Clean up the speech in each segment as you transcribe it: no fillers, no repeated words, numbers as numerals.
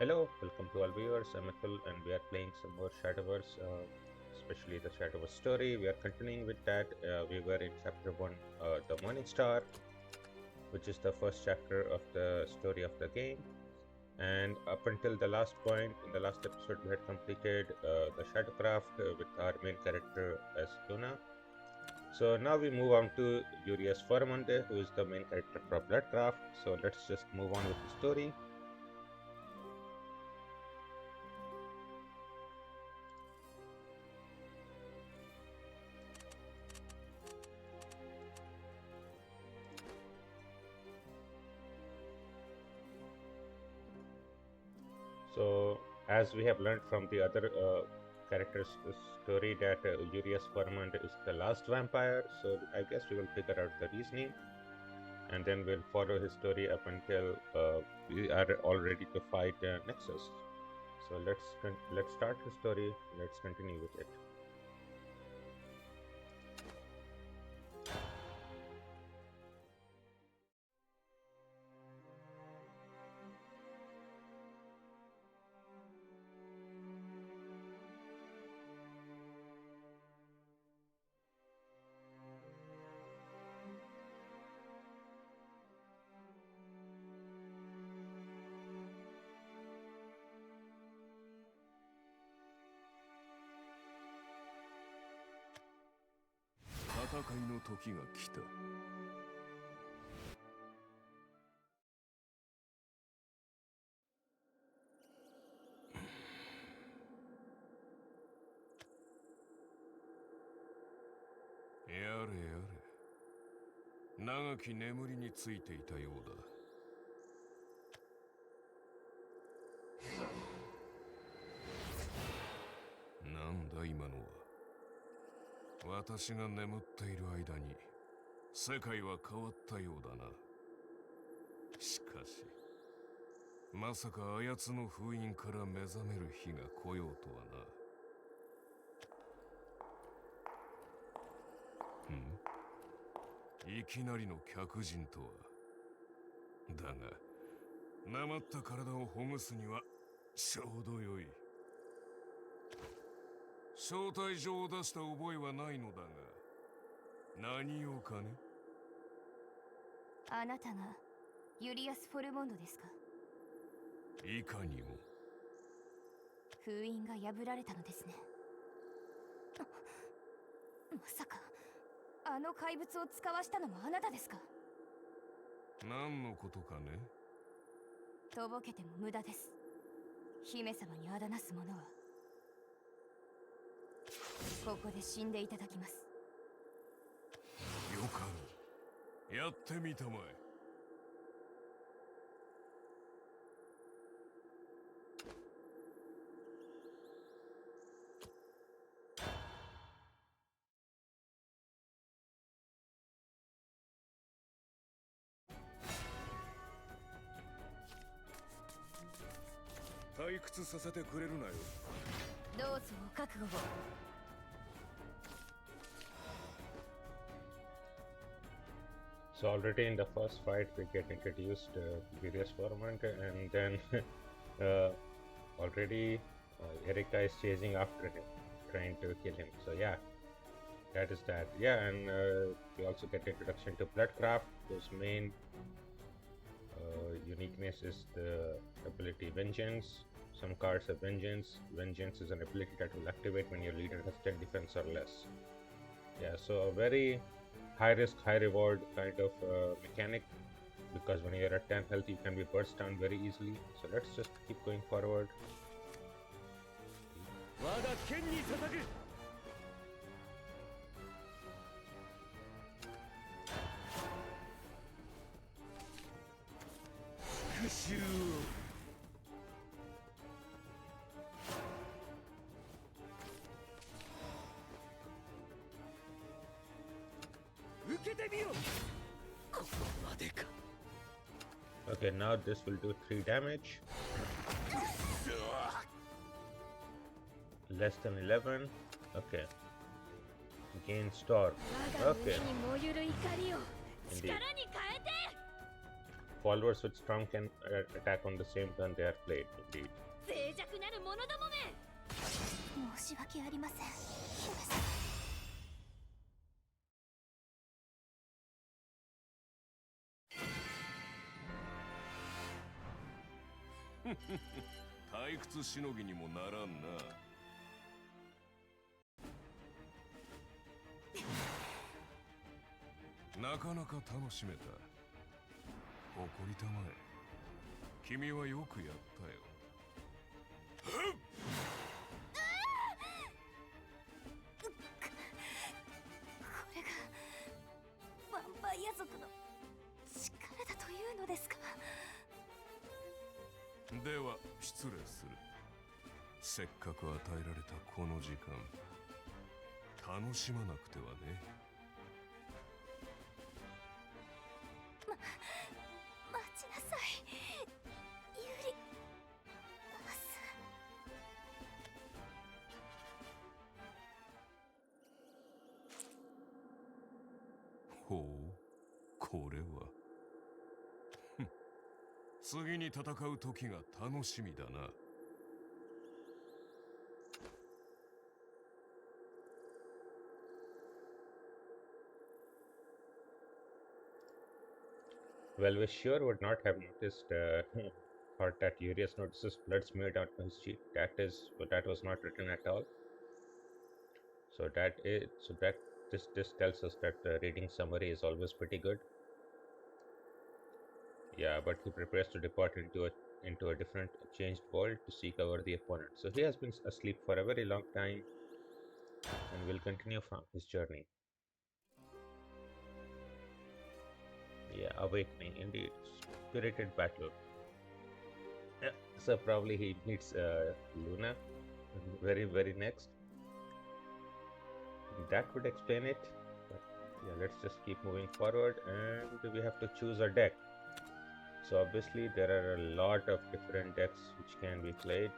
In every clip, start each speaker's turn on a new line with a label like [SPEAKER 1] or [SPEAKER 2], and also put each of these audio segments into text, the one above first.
[SPEAKER 1] Hello, welcome to all viewers. I'm Atul and we are playing some more Shadowverse, especially the Shadowverse story. We are continuing with that. We were in chapter 1, The Morning Star, which is the first chapter of the story of the game. And up until the last point, in the last episode, we had completed the Shadowcraft with our main character as Luna. So now we move on to Urias Formonde, who is the main character for Bloodcraft. So let's just move on with the story. So, as we have learned from the other character's story that Urias Formand is the last vampire, so I guess we will figure out the reasoning, and then we'll follow his story up until we are all ready to fight Nexus. So let's start the story. Let's continue with it. So already in the first fight, we get introduced to Urias Formand, and then already Erika is chasing after him, trying to kill him. So yeah, that is that. Yeah, and we also get introduction to Bloodcraft, whose main uniqueness is the ability Vengeance. Some cards have Vengeance. Vengeance is an ability that will activate when your leader has 10 defense or less. Yeah, so a very high risk, high reward kind of mechanic, because when you're at 10 health, you can be burst down very easily. So let's just keep going forward. Okay, now this will do 3 damage. Less than 11. Okay. Gain storm. Okay. Indeed. followers with strong can attack on the same turn they are played, indeed.
[SPEAKER 2] 脆弱なる者どもめ。申し訳ありません、姫様。
[SPEAKER 3] 退屈しのぎにもならんな。なかなか楽しめた。誇りたまえ。君はよくやったよ。
[SPEAKER 2] これがヴァンパイア族の力だというのですか。
[SPEAKER 3] では失礼する。せっかく与えられたこの時間、楽しまなくてはね。
[SPEAKER 2] 待ちなさい、ユリアス。
[SPEAKER 3] ほう、これは。次に戦う時が楽しみだな。
[SPEAKER 1] Well, we sure would not have noticed, thought that Urius notices blood smeared on his cheek. That was not written at all. So this tells us that the reading summary is always pretty good. Yeah, but he prepares to depart into a different changed world to seek over the opponent. So he has been asleep for a very long time and will continue from his journey. Yeah, awakening indeed. Spirited battle. Yeah, so probably he needs Luna very next. That would explain it. But yeah, let's just keep moving forward, and we have to choose a deck. So obviously there are a lot of different decks which can be played.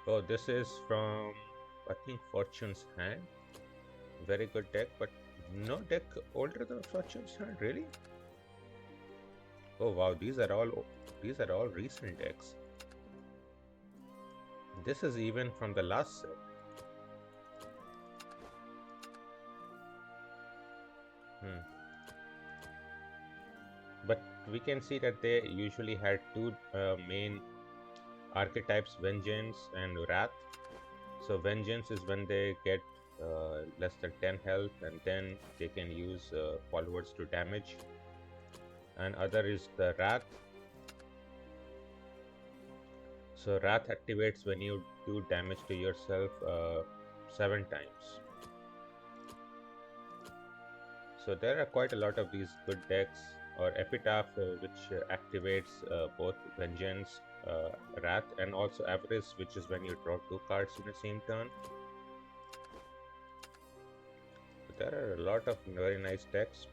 [SPEAKER 1] Oh, this is from, I think, Fortune's Hand. Very good deck, but no deck older than Fortune's Hand, really? Oh wow, these are all recent decks. This is even from the last set. But we can see that they usually had two main archetypes, Vengeance and Wrath. So Vengeance is when they get less than 10 health, and then they can use followers to damage. And other is the Wrath. So Wrath activates when you do damage to yourself 7 times. So there are quite a lot of these good decks, or Epitaph, which activates both Vengeance, Wrath, and also Avarice, which is when you draw 2 cards in the same turn. There are a lot of very nice decks,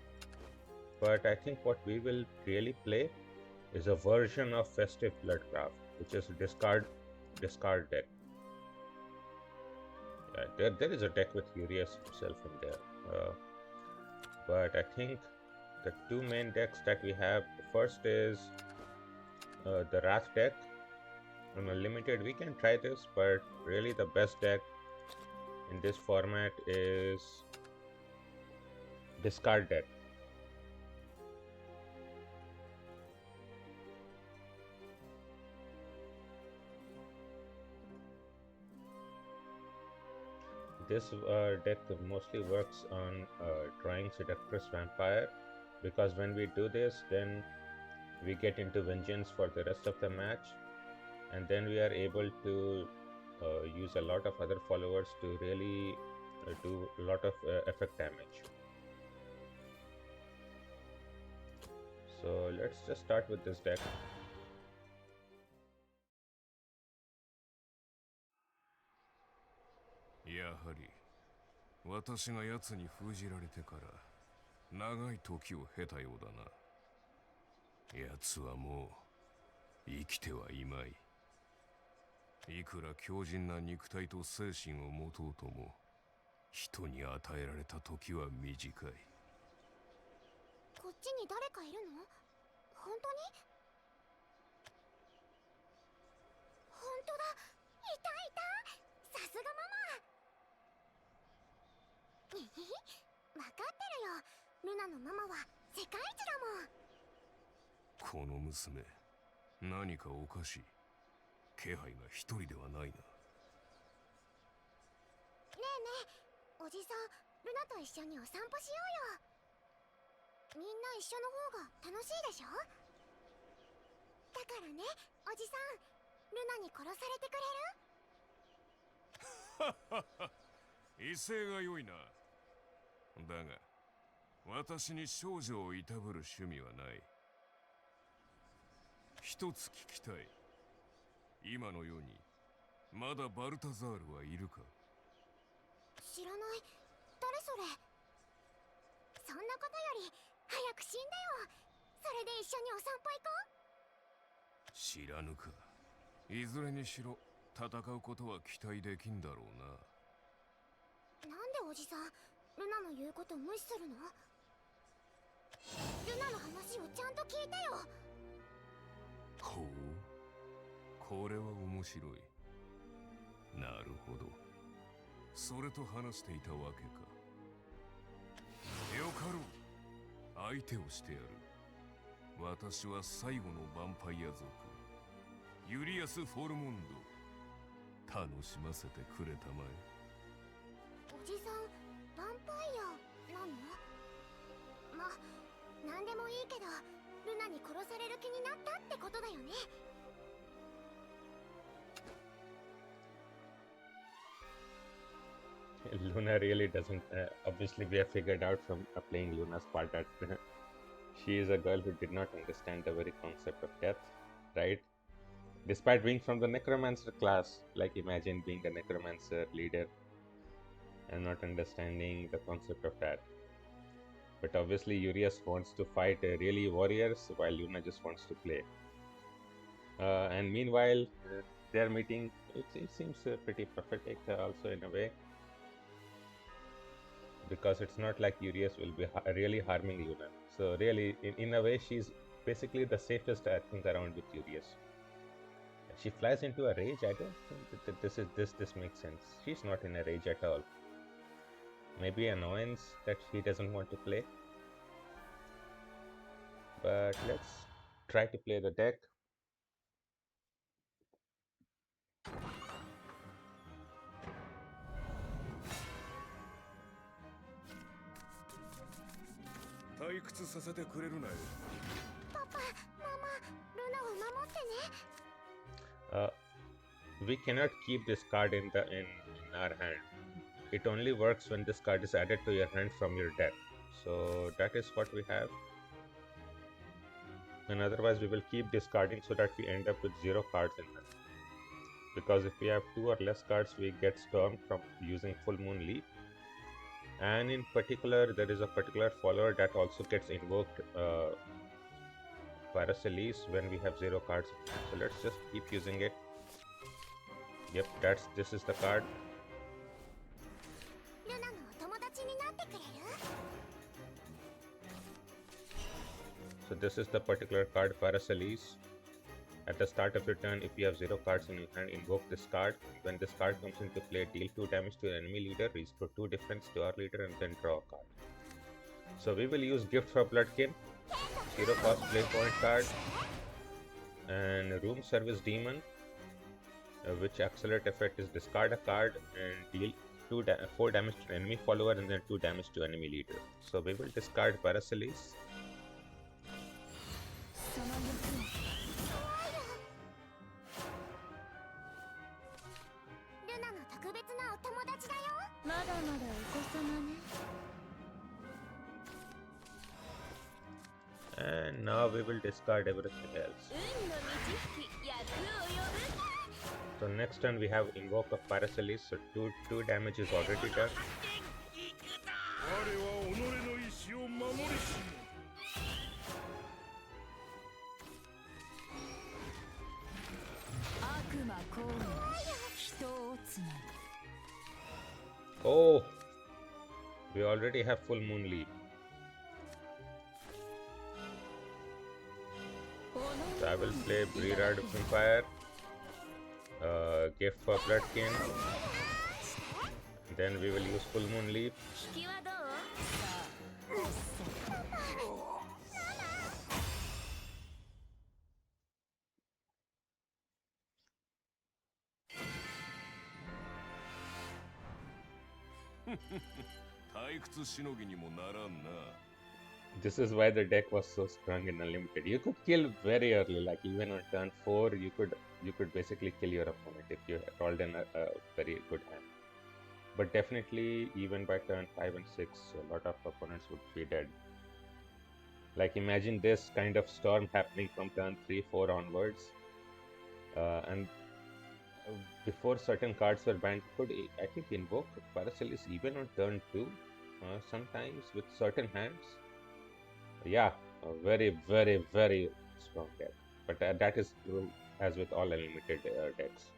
[SPEAKER 1] but I think what we will really play is a version of Festive Bloodcraft, which is a discard deck. There is a deck with Urius himself in there, but I think the two main decks that we have, the first is the Wrath deck. On a limited, we can try this, but really the best deck in this format is discard deck. This deck mostly works on drawing Seductress Vampire, because when we do this, then we get into Vengeance for the rest of the match, and then we are able to use a lot of other followers to really do a lot of effect damage. So let's just start with this deck.
[SPEAKER 3] やはり私が奴に封じられてから長い時を経たようだな。奴はもう生きてはいまい。いくら強靭な肉体と精神を持とうとも、人に与えられた時は短い。
[SPEAKER 2] ちに誰かいるの？本当に？本当だ、いたいた、さすがママ。にひひ、分かってるよ、ルナのママは世界一だもん。
[SPEAKER 3] この娘、何かおかしい。気配が一人ではないな。
[SPEAKER 2] ねえねえ、おじさん、ルナと一緒にお散歩しようよ。みんな一緒の方が楽しいでしょ？だからね、おじさん、ルナに殺されてくれる？
[SPEAKER 3] 威勢が良いな。だが私に少女をいたぶる趣味はない。一つ聞きたい。今の世にまだバルタザールはいるか？
[SPEAKER 2] 知らない。誰それ？そんなことより早く死んでよ。それで一緒にお散歩行こう。
[SPEAKER 3] 知らぬか。いずれにしろ戦うことは期待できんだろうな。
[SPEAKER 2] なんでおじさん、ルナの言うこと無視するの？ルナの話をちゃんと聞いてよ。
[SPEAKER 3] ほう、これは面白い。なるほど、それと話していたわけか。よかろう、相手をしてやる。私は最後のヴァンパイア族、ユリアス・フォルモンド。楽しませてくれたまえ。
[SPEAKER 2] おじさん、ヴァンパイアなの？ま、なんでもいいけど、ルナに殺される気になったってことだよね。
[SPEAKER 1] Luna really doesn't. Obviously, we have figured out from playing Luna's part that she is a girl who did not understand the very concept of death, right? Despite being from the necromancer class, like imagine being a necromancer leader and not understanding the concept of that. But obviously, Urias wants to fight really warriors, while Luna just wants to play. And meanwhile, their meeting, it seems pretty prophetic also in a way, because it's not like Urias will be really harming Luna. So really, in a way, she's basically the safest thing around with Urias. She flies into a rage. I don't think that this makes sense. She's not in a rage at all. Maybe annoyance that she doesn't want to play. But let's try to play the deck.
[SPEAKER 2] Papa, Mama, Luna を守ってね。
[SPEAKER 1] We cannot keep this card in our hand. It only works when this card is added to your hand from your deck. So that is what we have. And otherwise we will keep discarding so that we end up with 0 cards in hand. Because if we have 2 or less cards, we get stormed from using Full Moon Leap. And in particular, there is a particular follower that also gets invoked Paracelese when we have 0 cards. So let's just keep using it. Yep, this is the card.
[SPEAKER 2] ルナのお友達になってくれる？
[SPEAKER 1] So this is the particular card, Paracelese. At the start of your turn, if you have 0 cards in your hand, invoke this card. When this card comes into play, deal 2 damage to an enemy leader, restore 2 defense to our leader, and then draw a card. So we will use Gift for Bloodkin, 0 cost play point card, and Room Service Demon, which accelerate effect is discard a card and deal 4 damage to enemy follower and then 2 damage to enemy leader. So we will discard Paracelese.
[SPEAKER 2] その欲を。ルナの特別なお友達だよ。まだまだお子様ね。
[SPEAKER 1] And now we will discard everything else.
[SPEAKER 2] 運の満ち引き、役を呼ぶ。
[SPEAKER 1] So next turn we have Invoke of Paracelese, so 2 damage is already done. Oh, we already have Full Moon Leap. So I will play Breed Vampire, Gift for Bloodkin, then we will use Full Moon Leaf. This is why the deck was so strong in Unlimited. You could kill very early, like even on turn 4, you could basically kill your opponent if you rolled in a very good hand. But definitely, even by turn 5 and 6, a lot of opponents would be dead. Like imagine this kind of storm happening from turn 3, 4 onwards, and before certain cards were banned, you could I think invoke Paracelsus even on turn 2, sometimes with certain hands. Yeah, a very, very, very strong deck. But that is true as with all Unlimited decks.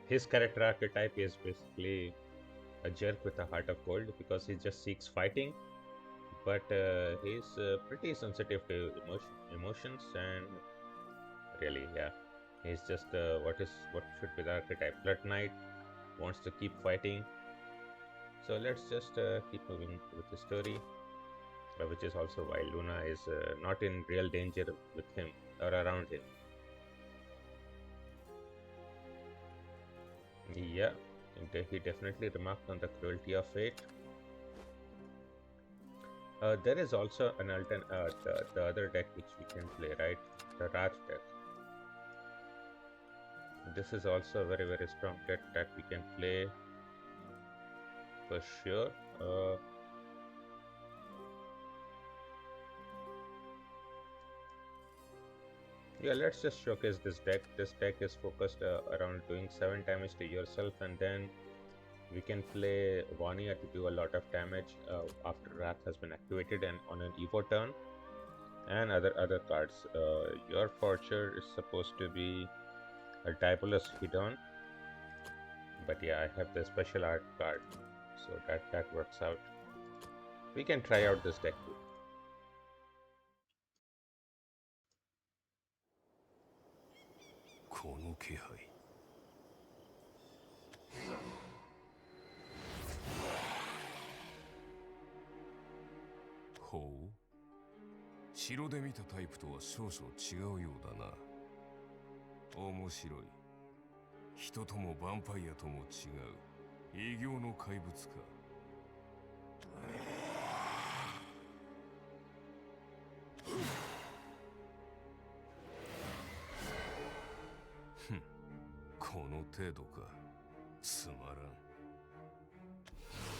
[SPEAKER 1] His character archetype is basically a jerk with a heart of gold because he just seeks fighting, but he's pretty sensitive to emotions, and really, yeah, he's just what should be the archetype. Blood Knight wants to keep fighting, so let's just keep moving with the story, which is also why Luna is not in real danger with him or around him. Yeah, he definitely remarked on the cruelty of fate. There is also an the other deck which we can play, right? The Raj deck. This is also a very, very strong deck that we can play for sure. Yeah, let's just showcase this deck. This deck is focused around doing 7 damage to yourself, and then we can play Vania to do a lot of damage after Wrath has been activated and on an Evo turn, and other cards. Your Forger is supposed to be a Diabolus Hidon, but yeah, I have the special art card, so that works out. We can try out this deck too.
[SPEAKER 3] Ho? 城で見たタイプとは少々違うようだな。面白い。人ともヴァンパイアとも違う異形の怪物か。この程度か。つまらん。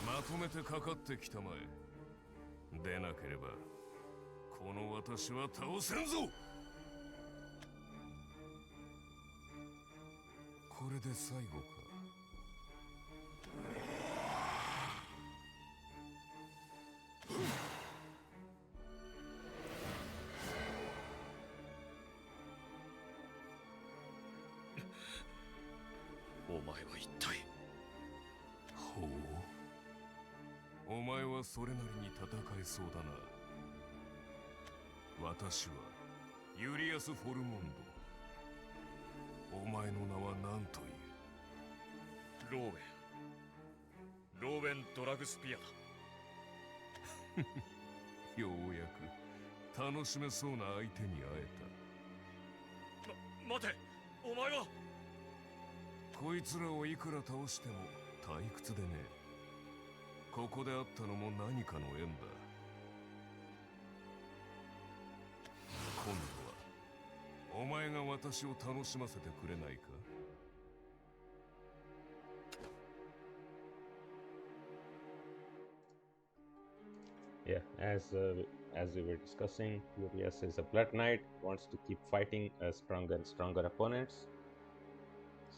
[SPEAKER 3] まとめてかかってきたまえ。でなければこの私は倒せんぞ。ここれで最後か。
[SPEAKER 4] お前は一体。
[SPEAKER 3] ほう。お前はそれなりに戦えそうだな。私はユリアス・フォルモンド。お前の名は何という？
[SPEAKER 4] ローウェンドラグスピアだ。
[SPEAKER 3] ようやく楽しめそうな相手に会え
[SPEAKER 4] 待て、お前は。
[SPEAKER 3] た。こいつらをいくら倒しても退屈でね。ここで会ったのも何かの縁だ。今度はお前が私を楽しませてくれないか？Yeah,
[SPEAKER 1] as we were discussing, Furious is a blood knight, wants to keep fighting stronger and stronger opponents.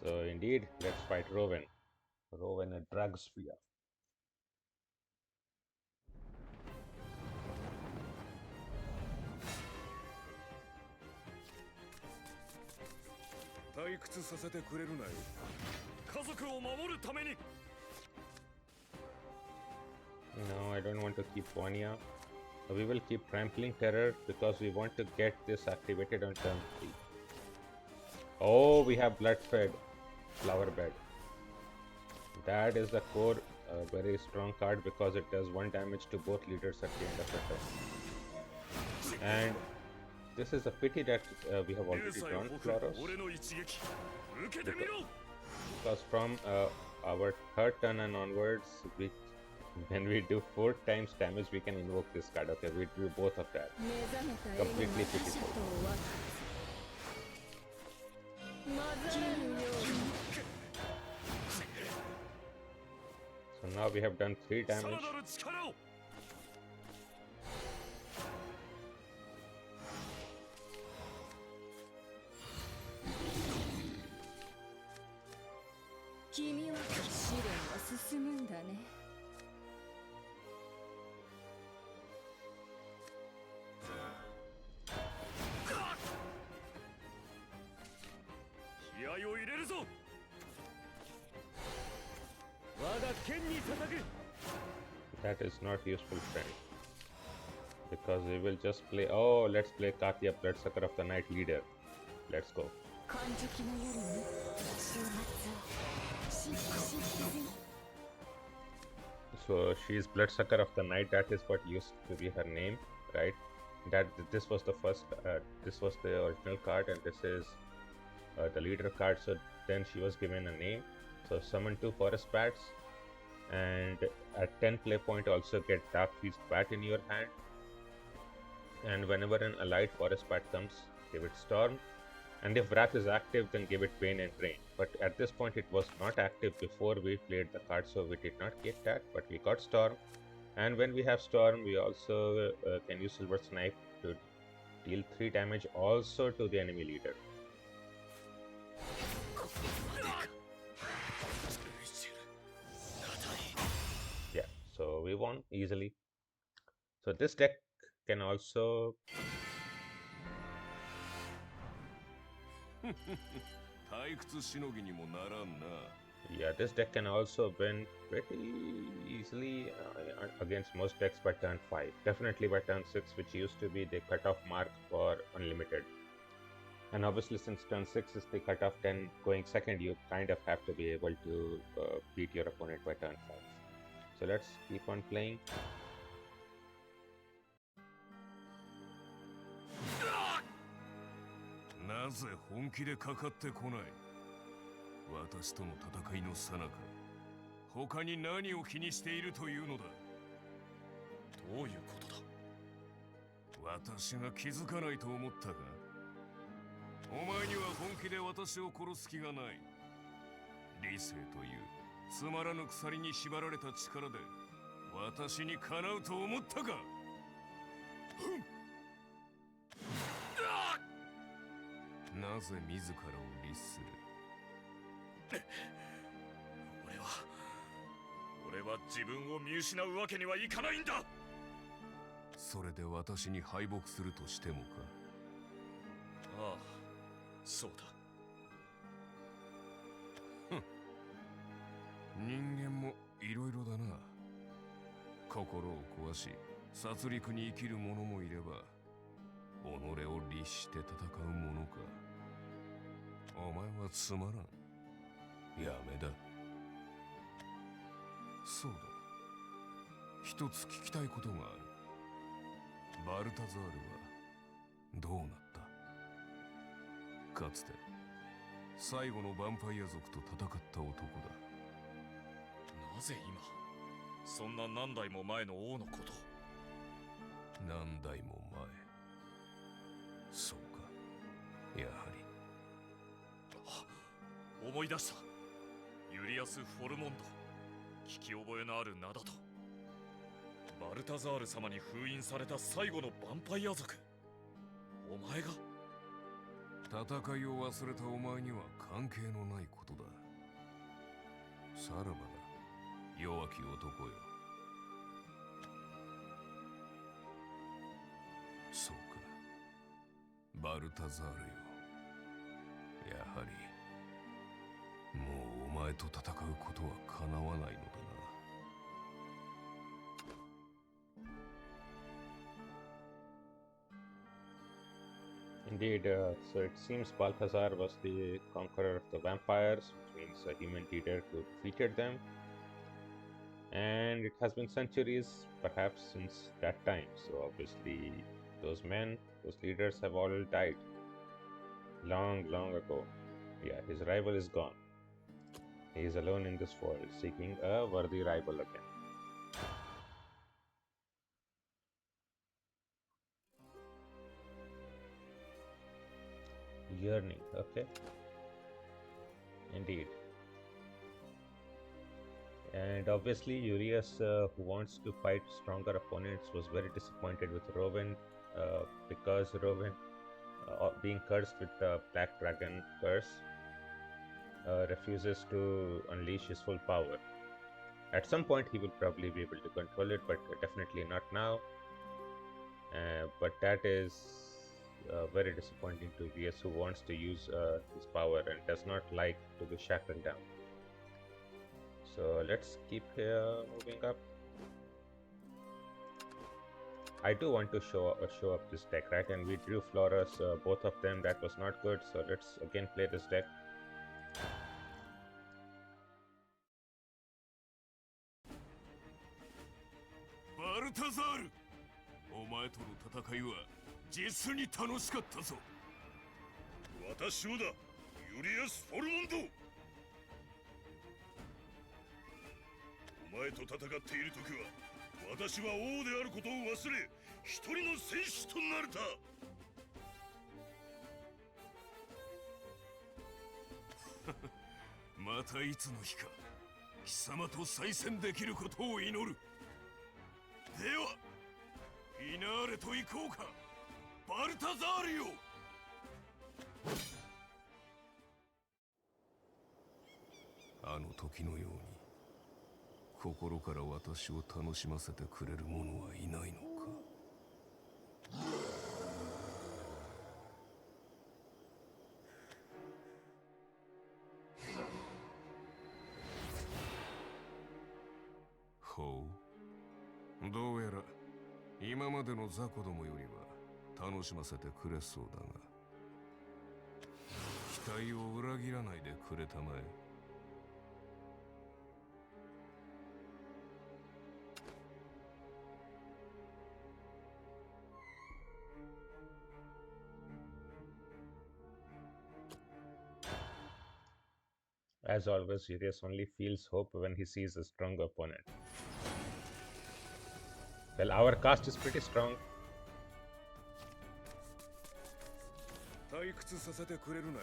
[SPEAKER 1] So indeed, let's fight Rowan. Rowan a drug sphere.
[SPEAKER 3] 退屈させてくれるなよ。
[SPEAKER 4] 家族を守るために。
[SPEAKER 1] No, I don't want to keep Vanya. We will keep Trampling Terror because we want to get this activated on turn 3. Oh, we have Bloodfed Flower Bed. That is the core very strong card because it does 1 damage to both leaders at the end of the turn. And this is a pity that we have already drawn Chloros. Because from our 3rd turn and onwards, when we do 4 times damage, we can invoke this card. Okay, we do both of that. Completely pitiful. So now we have done 3 damage. That is not useful, friend. Because we will just play. Oh, let's play Katya, Bloodsucker of the Night Leader. Let's go. So she is Bloodsucker of the Night. That is what used to be her name, right? That this was the first. This was the original card, and this is the leader card. So then she was given a name. So summon 2 forest bats, and at 10 play point also get Dark Feast Bat in your hand. And whenever an allied forest bat comes, give it Storm. And if Wrath is active, then give it Pain and Drain. But at this point, it was not active before we played the card, so we did not get that. But we got Storm. And when we have Storm, we also can use Silver Snipe to deal 3 damage also to the enemy leader. Yeah, so we won easily. So this deck can also yeah, this deck can also win pretty easily against most decks by turn 5. Definitely by turn 6, which used to be the cutoff mark for Unlimited. And obviously, since turn 6 is the cutoff, then going second, you kind of have to be able to beat your opponent by turn 5. So let's keep on playing.
[SPEAKER 4] 俺は自分を見失うわけにはいかないんだ。
[SPEAKER 3] それで私に敗北するとしてもか。
[SPEAKER 4] ああ、そうだ。
[SPEAKER 3] 人間もいろいろだな。心を壊し殺戮に生きる者もいれば、己を律して戦う者か。お前はつまらん。やめだ。そうだ、一つ聞きたいことがある。バルタザールはどうなった？かつて最後のヴァンパイア族と戦った男だ。
[SPEAKER 4] なぜ今、そんな何代も前の王のこと。
[SPEAKER 3] 何代も前。そうか、やはり。
[SPEAKER 4] 思い出した。ユリアス・フォルモンド。聞き覚えのある名だと。バルタザール様に封印された最後のヴァンパイア族。お前が。
[SPEAKER 3] 戦いを忘れたお前には関係のないことだ。さらばだ、弱き男よ。そうか、バルタザールよ。やはりもうお前と戦うことはかなわないのだな。
[SPEAKER 1] Indeed, so it seems Balthazar was the conqueror of the vampires, which means a human leader who defeated them. And it has been centuries, perhaps, since that time. So obviously, those men, those leaders have all died long, long ago. Yeah, his rival is gone. He is alone in this world, seeking a worthy rival again. Yearning, okay. Indeed. And obviously, Urias, who wants to fight stronger opponents, was very disappointed with Rowan because Rowan, being cursed with the Black Dragon curse, refuses to unleash his full power. At some point, he will probably be able to control it, but definitely not now. But that is very disappointing to Urias, who wants to use his power and does not like to be shackled down. So let's keep moving up. I do want to show up this deck, right? And we drew Florus, both of them. That was not good. So let's again play this deck.
[SPEAKER 3] Balthazar! お前との戦いは実に楽しかったぞ。
[SPEAKER 4] 私もだ、ユリアス・フォルモンド。お前と戦っている時は、私は王であることを忘れ、一人の戦士となれた。
[SPEAKER 3] またいつの日か貴様と再戦できることを祈る。ではフィナーレと行こうか、バルタザールよ。あの時のように心から私を楽しませてくれる者はいないのか。ほう、どうやら今までの雑魚どもよりは楽しませてくれそうだが、期待を裏切らないでくれたまえ。
[SPEAKER 1] As always, Urias only feels hope when he sees a strong opponent. Well, our cast is pretty strong.
[SPEAKER 3] 退屈させてくれるな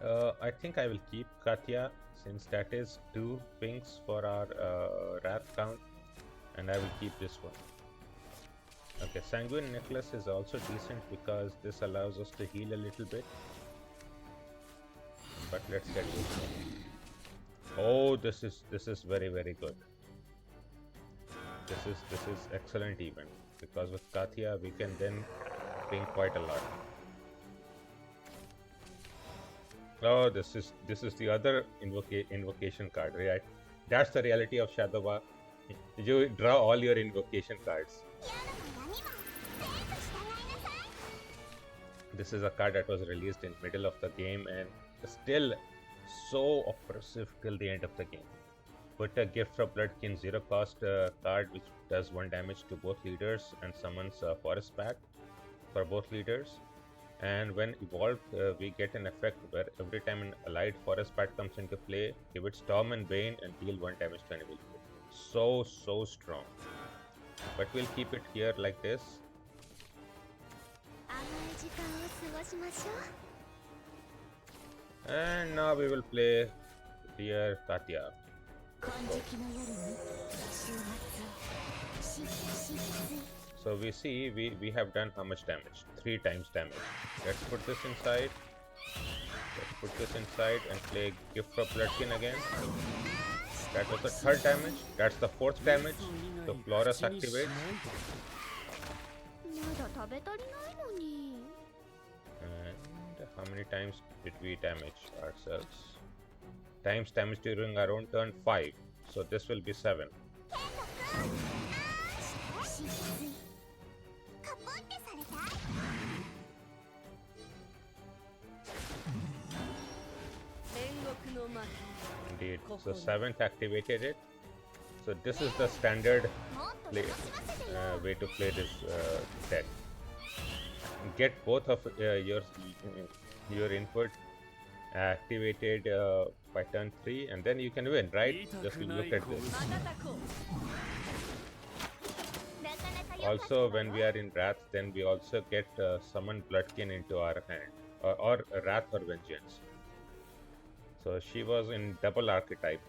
[SPEAKER 3] よ。
[SPEAKER 1] I think I will keep Katya, since that is 2 pings for our wrath count, and I will keep this one. Okay, Sanguine Necklace is also decent because this allows us to heal a little bit. but let's get used to it. Oh, this is very good. This is excellent even, because with Katia we can then ping quite a lot. Oh, this is the other invocation card, right? That's the reality of Shadowverse. You draw all your invocation cards. This is a card that was released in middle of the game and still so oppressive till the end of the game. Put a Gift from Bloodkin 0 cost card which does 1 damage to both leaders and summons a Forest Pack for both leaders. And when evolved, we get an effect where every time an allied Forest Pack comes into play, give it Storm and Bane and deal 1 damage to enemy leader. So strong. But we'll keep it here like this. And now we will play Dear Katia. So we see we have done how much damage? 3 times damage. Let's put this inside. Let's put this inside and play Gift from Bloodkin again. That was the 3rd damage. That's the 4th damage. So Florus activates. And how many times did we damage ourselves? Times damage during our own turn 5. So this will be 7. Indeed. So 7th activated it. So this is the standard way to play this deck. Get both of your input activated by turn 3 and then you can win, right? Just look at this. Also, when we are in Wrath, then we also get Summon Bloodkin into our hand, or Wrath or Vengeance. So she was in double archetype,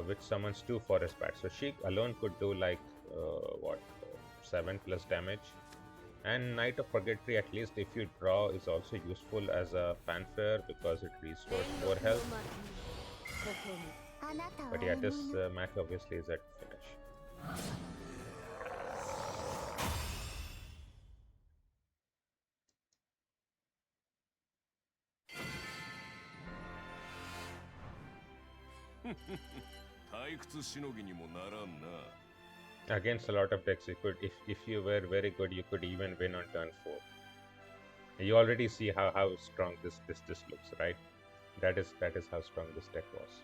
[SPEAKER 1] which summons 2 Forest Packs. So she alone could do like 7 plus damage. And Knight of Purgatory, at least if you draw, is also useful as a fanfare because it restores 4 health. But yeah, this match obviously is at finish. Against a lot of decks, you could, if you were very good, you could even win on turn 4. You already see how strong this looks, right? That is how strong this deck was.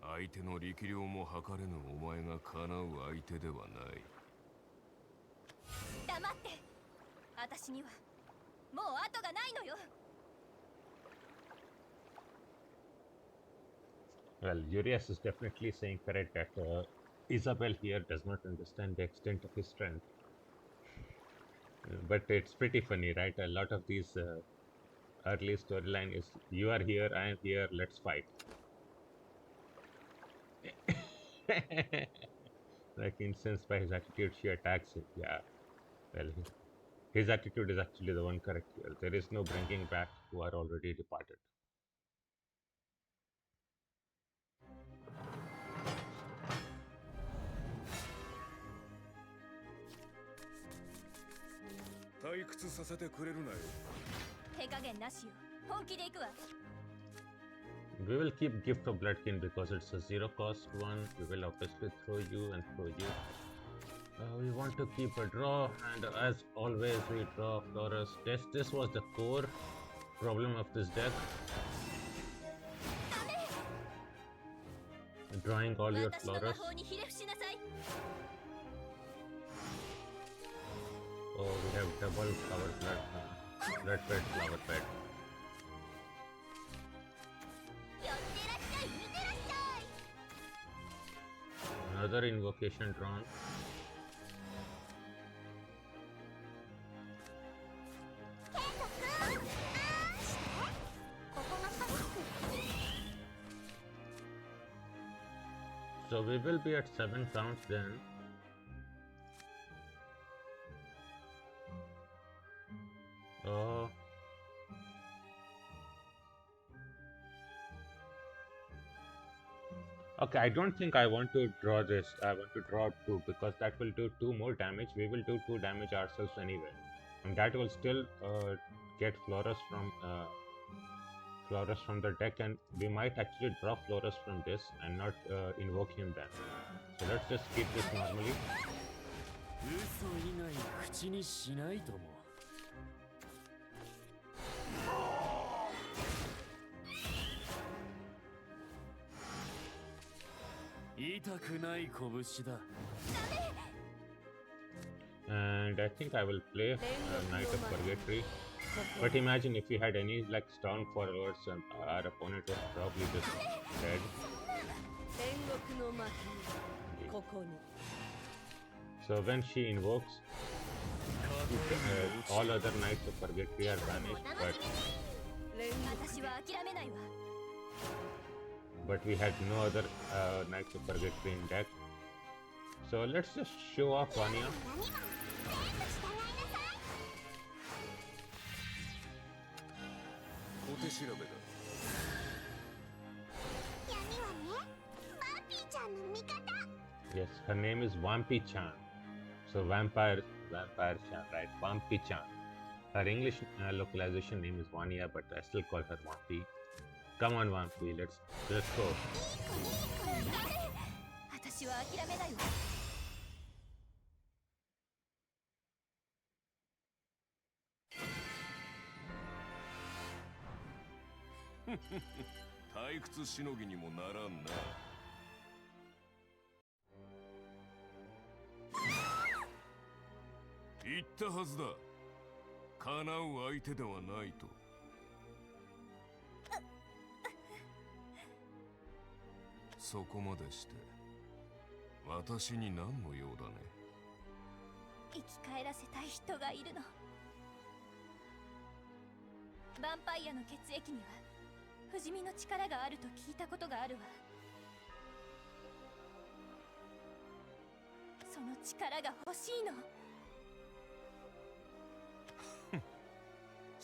[SPEAKER 3] 相手の力量も測れぬお前が叶う相手ではない。
[SPEAKER 2] 黙って。私にはもう後がないのよ。
[SPEAKER 1] Well, Urias is definitely saying correct that Isabel here does not understand the extent of his strength. But it's pretty funny, right? A lot of these early storyline is you are here, I am here, let's fight. Like incensed by his attitude, she attacks him. Yeah, well, his attitude is actually the one correct here. There is no bringing back who are already departed.
[SPEAKER 3] 退屈させてくれるなよ。
[SPEAKER 2] 手加減なしよ。本気で行くわ。
[SPEAKER 1] We will keep Gift of Bloodkin because it's a zero cost one. We will obviously throw you and throw you. We want to keep a draw, and as always, we draw Florus. This was the core problem of this deck. Drawing all your Florus. Oh, we have double flower blood bed, flower bed. Another invocation drawn. So we will be at 7 counts then. Oh. Okay, I don't think I want to draw this. I want to draw 2 because that will do 2 more damage. We will do 2 damage ourselves anyway. And that will still get Florus from the deck, and we might actually draw Florus from this and not invoke him then. So let's just keep this normally.
[SPEAKER 5] 嘘以外口にしないとも。痛くない拳だ。
[SPEAKER 1] And I think I will play Knight of Purgatory. But imagine if we had any like storm followers, and our opponent was probably just dead. So when she invokes, all other Knights of Purgatory are banished, but we had no other Knights of Purgatory in deck. So let's just show off Vanya. Yes, her name is Vampy-chan. So vampire chan, right? Vampy-chan. Her English localization name is Vanya, but I still call her Vampy. Come on, Vampy, let's go.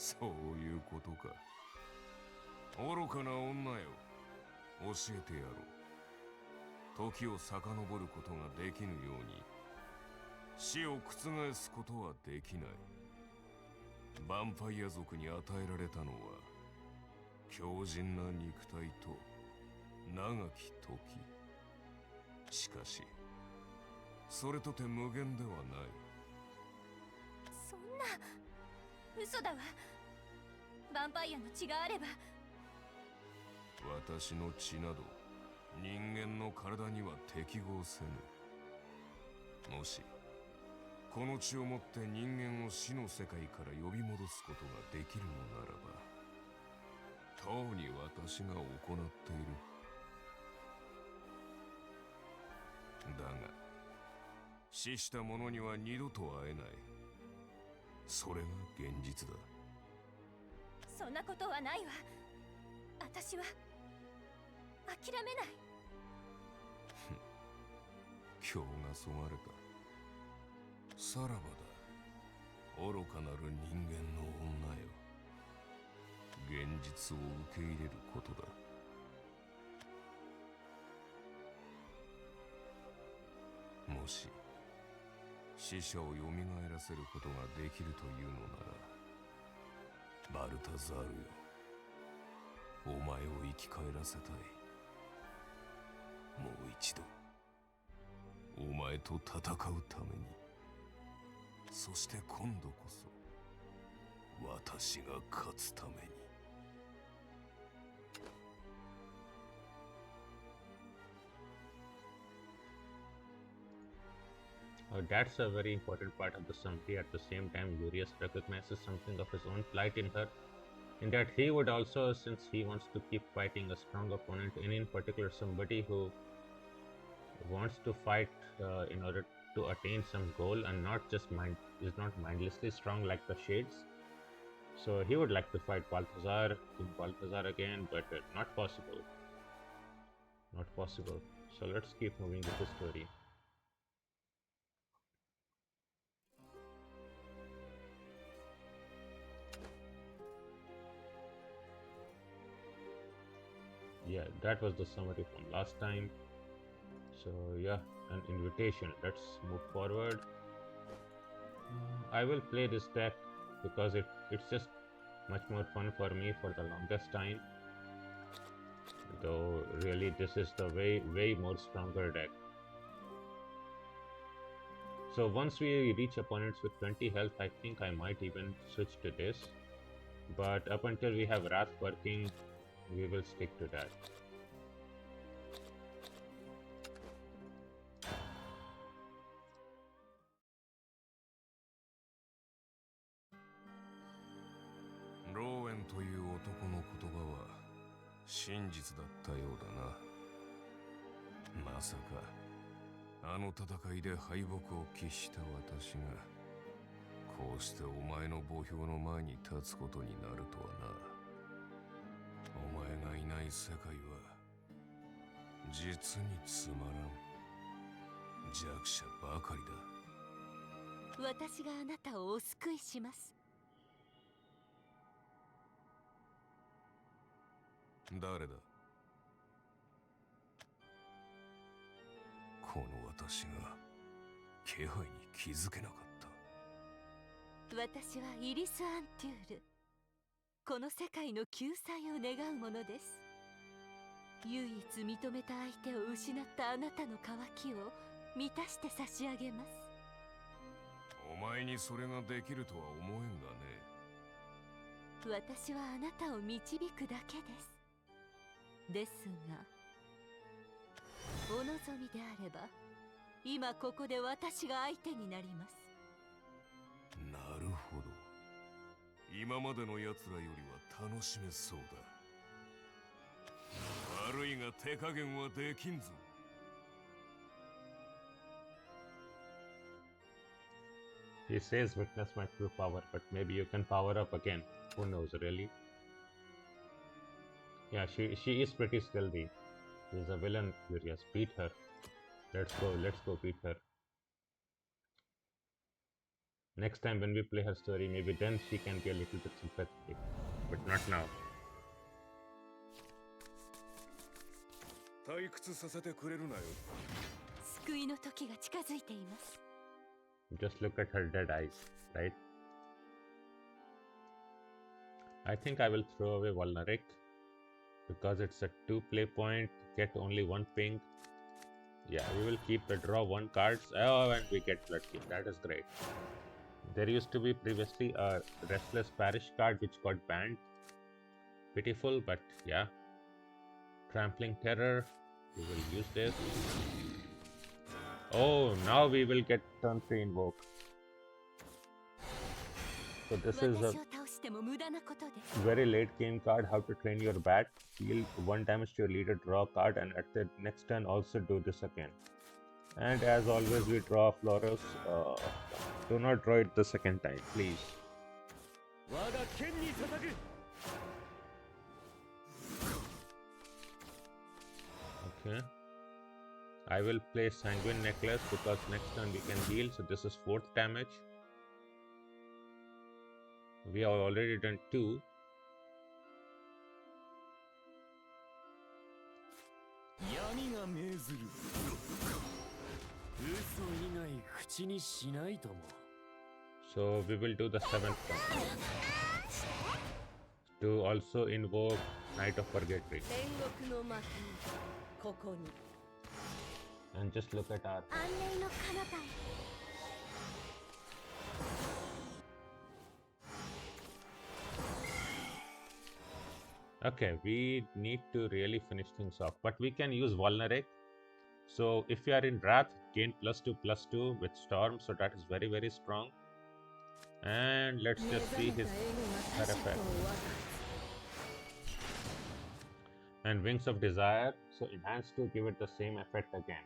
[SPEAKER 3] そういうことか。愚かな女よ。教えてやろう。時を遡ることができぬように、死を覆すことはできない。ヴァンパイア族に与えられたのは、強靭な肉体と長き時。しかし、それとて無限ではない。
[SPEAKER 2] そんな嘘だわ。ヴァンパイアの血があれば。
[SPEAKER 3] 私の血など人間の体には適合せぬ。もしこの血をもって人間を死の世界から呼び戻すことができるのならば、とうに私が行っている。だが死した者には二度と会えない。それが現実だ。
[SPEAKER 6] そんなことはないわ。私は諦めない。
[SPEAKER 3] 今日がそがれた。さらばだ、愚かなる人間の女よ。現実を受け入れることだ。もし死者をよみがえらせることができるというのなら、バルタザールよ、お前を生き返らせたい。もう一度お前と戦うために。そして今度こそ私が勝つために。
[SPEAKER 1] That's a very important part of the summary. At the same time, Urias recognizes something of his own plight in her, in that he would also, since he wants to keep fighting a strong opponent, and in particular somebody who wants to fight in order to attain some goal and not just is not mindlessly strong like the Shades. So he would like to fight King Balthazar again, but not possible. Not possible. So let's keep moving with the story. Yeah, that was the summary from last time. So yeah, an invitation. Let's move forward. I will play this deck because it's just much more fun for me for the longest time. Though really this is the way more stronger deck. So once we reach opponents with 20 health, I think I might even switch to this. But up until we have Wrath working, we will stick to that.
[SPEAKER 3] Rowan という男の言葉は真実だったようだな。まさかあの戦いで敗北を喫した私がこうしてお前の墓標の前に立つことになるとはな。お前がいない世界は実につまらん。弱者ばかりだ。
[SPEAKER 6] 私があなたをお救いします。
[SPEAKER 3] 誰だ？この私が気配に気づけなかった。
[SPEAKER 6] 私はイリス・アンテュール。この世界の救済を願うものです。唯一認めた相手を失ったあなたの渇きを満たして差し上げます。
[SPEAKER 3] お前にそれができるとは思えんがね。
[SPEAKER 6] 私はあなたを導くだけです。ですが、お望みであれば今ここで私が相手になります。
[SPEAKER 3] なるほど。今までの奴らよりは楽しめそうだ。悪いが手加減はできんぞ。
[SPEAKER 1] He says witness my true power, but maybe you can power up again. Who knows, really? Yeah, she is pretty stealthy. She's a villain, Furious. Beat her. Let's go beat her. Next time when we play her story, maybe then she can be a little bit sympathetic. But not now.
[SPEAKER 3] 退屈させてくれるなよ。
[SPEAKER 6] 救いの時が近づいています。
[SPEAKER 1] Just look at her dead eyes, right? I think I will throw away Vulneric because it's a 2 play point, get only 1 ping. Yeah, we will keep the draw 1 cards. Oh, and we get Bloodcraft. That is great. There used to be previously a Restless Parish card which got banned. Pitiful, but yeah. Trampling Terror. We will use this. Oh, now we will get turn 3 invoke. So this is a
[SPEAKER 6] 私を倒しても無駄なことです。
[SPEAKER 1] very late game card. How to train your bat. Deal 1 damage to your leader, draw a card, and at the next turn also do this again. And as always, we draw Florus. Do not draw it the second time, please.
[SPEAKER 5] 我が剣に捧ぐ
[SPEAKER 1] Okay. I will play Sanguine Necklace because next turn we can heal. So this is 4th damage. We have already done 2.
[SPEAKER 5] 闇が命ずる嘘以外口にしないとも
[SPEAKER 1] So we will do the 7th one. To also invoke Knight of Purgatory.
[SPEAKER 6] 煉獄の幕ここに
[SPEAKER 1] And just look at our
[SPEAKER 2] 安寧の彼方へ
[SPEAKER 1] Okay, we need to really finish things off, but we can use Vulnerate. So if you are in Wrath, gain +2/+2 with Storm, so that is very, very strong. And let's just see his her effect. And Wings of Desire, so enhance to give it the same effect again.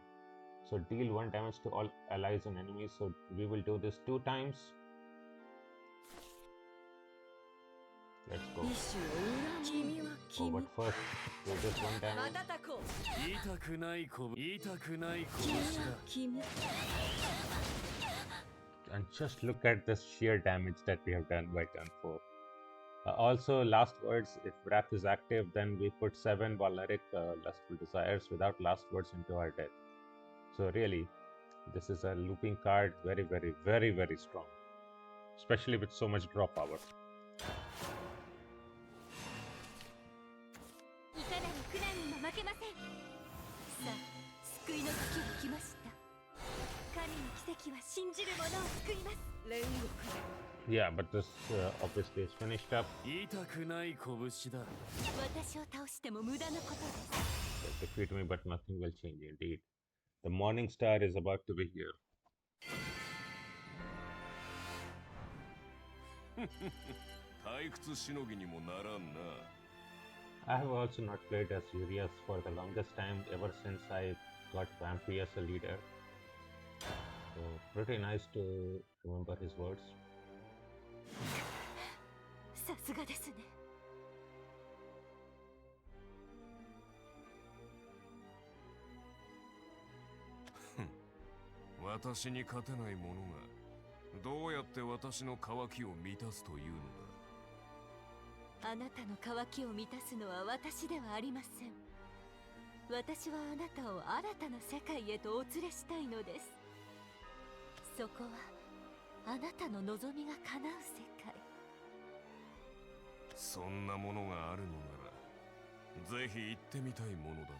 [SPEAKER 1] So deal 1 damage to all allies and enemies, so we will do this 2 times. Let's go.
[SPEAKER 6] 意志を恨む君は
[SPEAKER 1] Oh,
[SPEAKER 6] 君
[SPEAKER 1] but first, do this 1 damage.
[SPEAKER 6] 瞬こう
[SPEAKER 5] 痛くない拳痛くない
[SPEAKER 6] 君
[SPEAKER 5] 拳だ
[SPEAKER 6] は君
[SPEAKER 1] And just look at the sheer damage that we have done by turn 4. Also, last words, if Wrath is active, then we put 7 Valeric Lustful Desires without last words into our death. So really, this is a looping card, very, very, very, very strong. Especially with so much draw power.
[SPEAKER 2] いかなる苦難にも負けません
[SPEAKER 6] さあ救いの時が来ました神の奇跡は信じる者を救います煉獄
[SPEAKER 1] Yeah, but this obviously is finished up.
[SPEAKER 5] 痛くない拳だ
[SPEAKER 6] 私を倒しても無駄なことです
[SPEAKER 1] They defeat me, but nothing will change indeed. The Morning Star is about to be here.
[SPEAKER 3] 退屈しのぎにもならんな
[SPEAKER 1] I have also not played as Urias for the longest time, ever since I got Vampy as a leader. So, pretty nice to remember his words.
[SPEAKER 6] さすがですね
[SPEAKER 3] 私に勝てない者がどうやって私の渇きを満たすというの
[SPEAKER 6] あなたの渇きを満たすのは私ではありません私はあなたを新たな世界へとお連れしたいのですそこはあなたの望みが叶う世界
[SPEAKER 3] だそんなものがあるのならぜひ行ってみたいものだな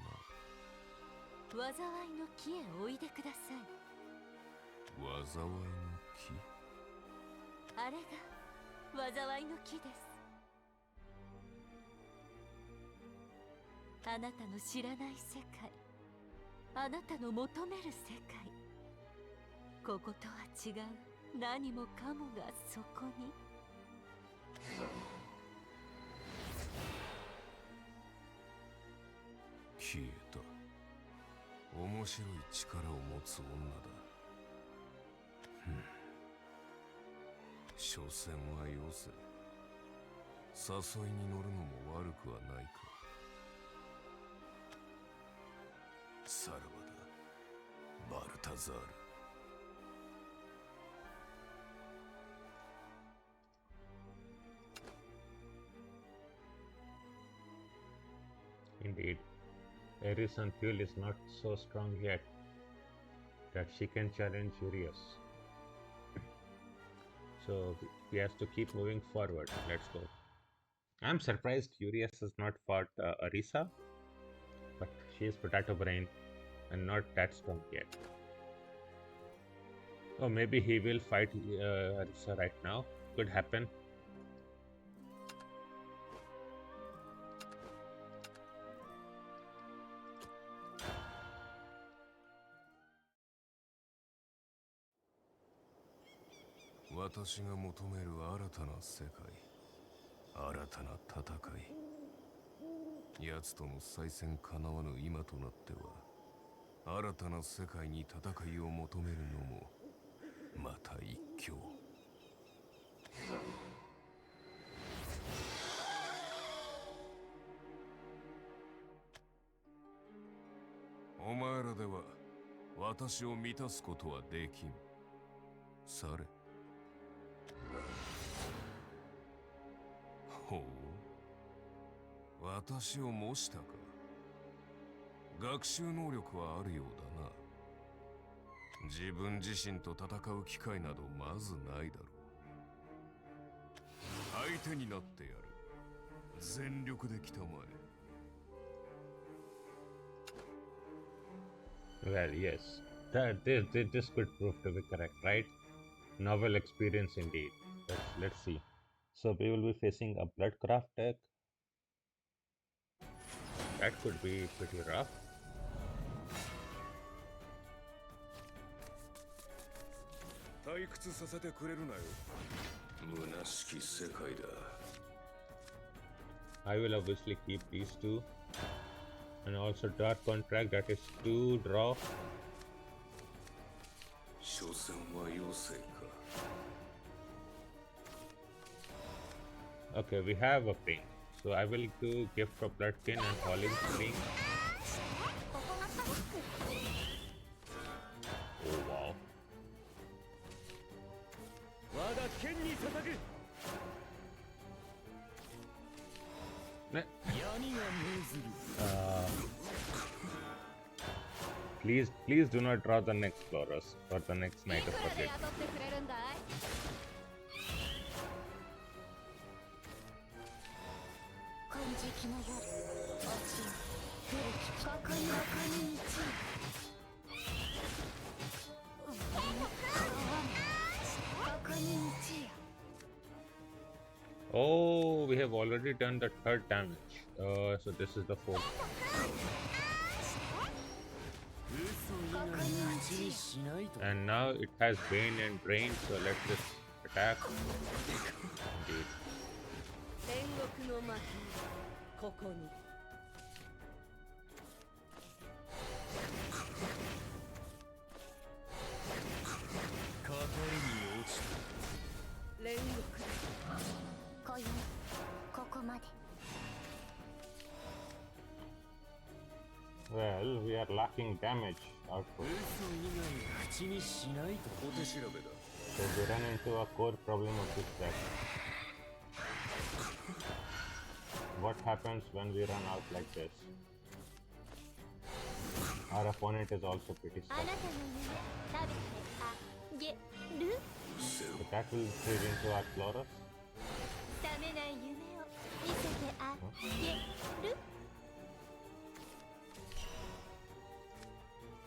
[SPEAKER 6] 災いの木へおいでください
[SPEAKER 3] 災いの木
[SPEAKER 6] あれが災いの木ですあなたの知らない世界あなたの求める世界こことは違う何もかもがそこに
[SPEAKER 3] 消えた面白い力を持つ女だ所詮はよせ誘いに乗るのも悪くはないかさらばだバルタザール
[SPEAKER 1] Indeed, Ares and Fuel is not so strong yet that she can challenge Urias. So he has to keep moving forward. Let's go. I'm surprised Urias has not fought Arisa, but she is Potato Brain and not that strong yet. Oh, maybe he will fight Arisa right now. Could happen.
[SPEAKER 3] 私が求める新たな世界、新たな戦い。奴との再戦かなわぬ今となっては、新たな世界に戦いを求めるのもまた一興。お前らでは私を満たすことはできん。され。ほう、私を模したか。学習能力はあるようだな。自分自身と戦う機会などまずないだろう。相手になってやる。全力で来たまえ。
[SPEAKER 1] Well, yes, this could prove to be correct, right? Novel experience indeed. Let's see. So we will be facing a Bloodcraft deck. That could be pretty rough.
[SPEAKER 3] 退屈させてくれるなよ。虚しき世界だ。
[SPEAKER 1] I will obviously keep these two. And also Dark Contract, that is 2 draw.
[SPEAKER 3] 所詮は妖精か。
[SPEAKER 1] Okay, we have a ping. So I will do Gift of Bloodkin and Falling Spring. Oh wow.
[SPEAKER 5] 我が剣に捧ぐ。
[SPEAKER 1] Ne-
[SPEAKER 5] 闇が命ずる。
[SPEAKER 1] Please do not draw the next Chorus or the next Knight of
[SPEAKER 6] いくらで
[SPEAKER 1] Forget.
[SPEAKER 6] 雇ってくれるんだい？
[SPEAKER 2] 金色の夜落ちよ古きここにここに道ここに道よ
[SPEAKER 1] Oh, we have already done the 3rd damage. So this is the 4th.
[SPEAKER 5] 嘘以外に口にしないと。
[SPEAKER 1] And now it has Bane and Drain, so let's just attack. Indeed.
[SPEAKER 6] 天国の魔兵、ここに。
[SPEAKER 5] 語りに落ちた。
[SPEAKER 6] 煉獄。
[SPEAKER 2] 今宵ここまで
[SPEAKER 1] Well, we are lacking damage output.
[SPEAKER 5] 嘘以外口にしないと。
[SPEAKER 3] お手調べだ。
[SPEAKER 1] So we run into a core problem of this deck. What happens when we run out like this? Our opponent is also pretty
[SPEAKER 2] あ
[SPEAKER 1] stuck.
[SPEAKER 2] なたの夢食べてあげる
[SPEAKER 1] So that will feed into our Chorus.
[SPEAKER 2] 覚めない夢を見せてあげる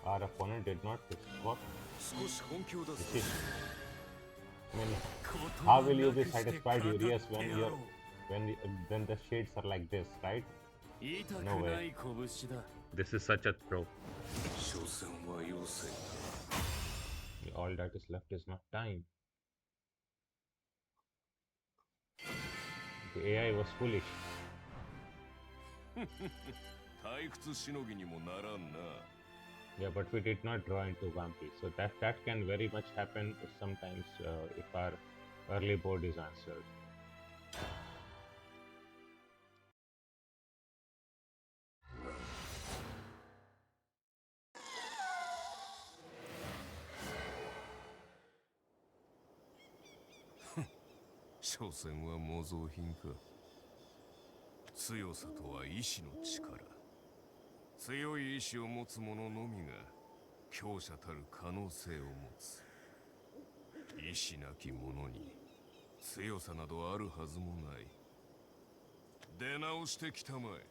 [SPEAKER 1] Our opponent did not what?
[SPEAKER 3] 少し本気を出す。
[SPEAKER 1] This is- I mean, how will you be satisfied, Urias, when the shades are like this, right?
[SPEAKER 5] 痛く
[SPEAKER 1] No way.
[SPEAKER 5] ない拳だ。
[SPEAKER 1] This is such a throw.
[SPEAKER 3] 所詮は妖精か。
[SPEAKER 1] All that is left is not time. The AI was foolish.
[SPEAKER 3] 退屈しのぎにもならんな。
[SPEAKER 1] Yeah, but we did not draw into Vampy, so that can very much happen sometimes if our early board is answered.
[SPEAKER 3] 所詮は模造品か。強さとは意志の力。強い意志を持つ者のみが強者たる可能性を持つ。意志なき者に強さなどあるはずもない。出直してきたまえ。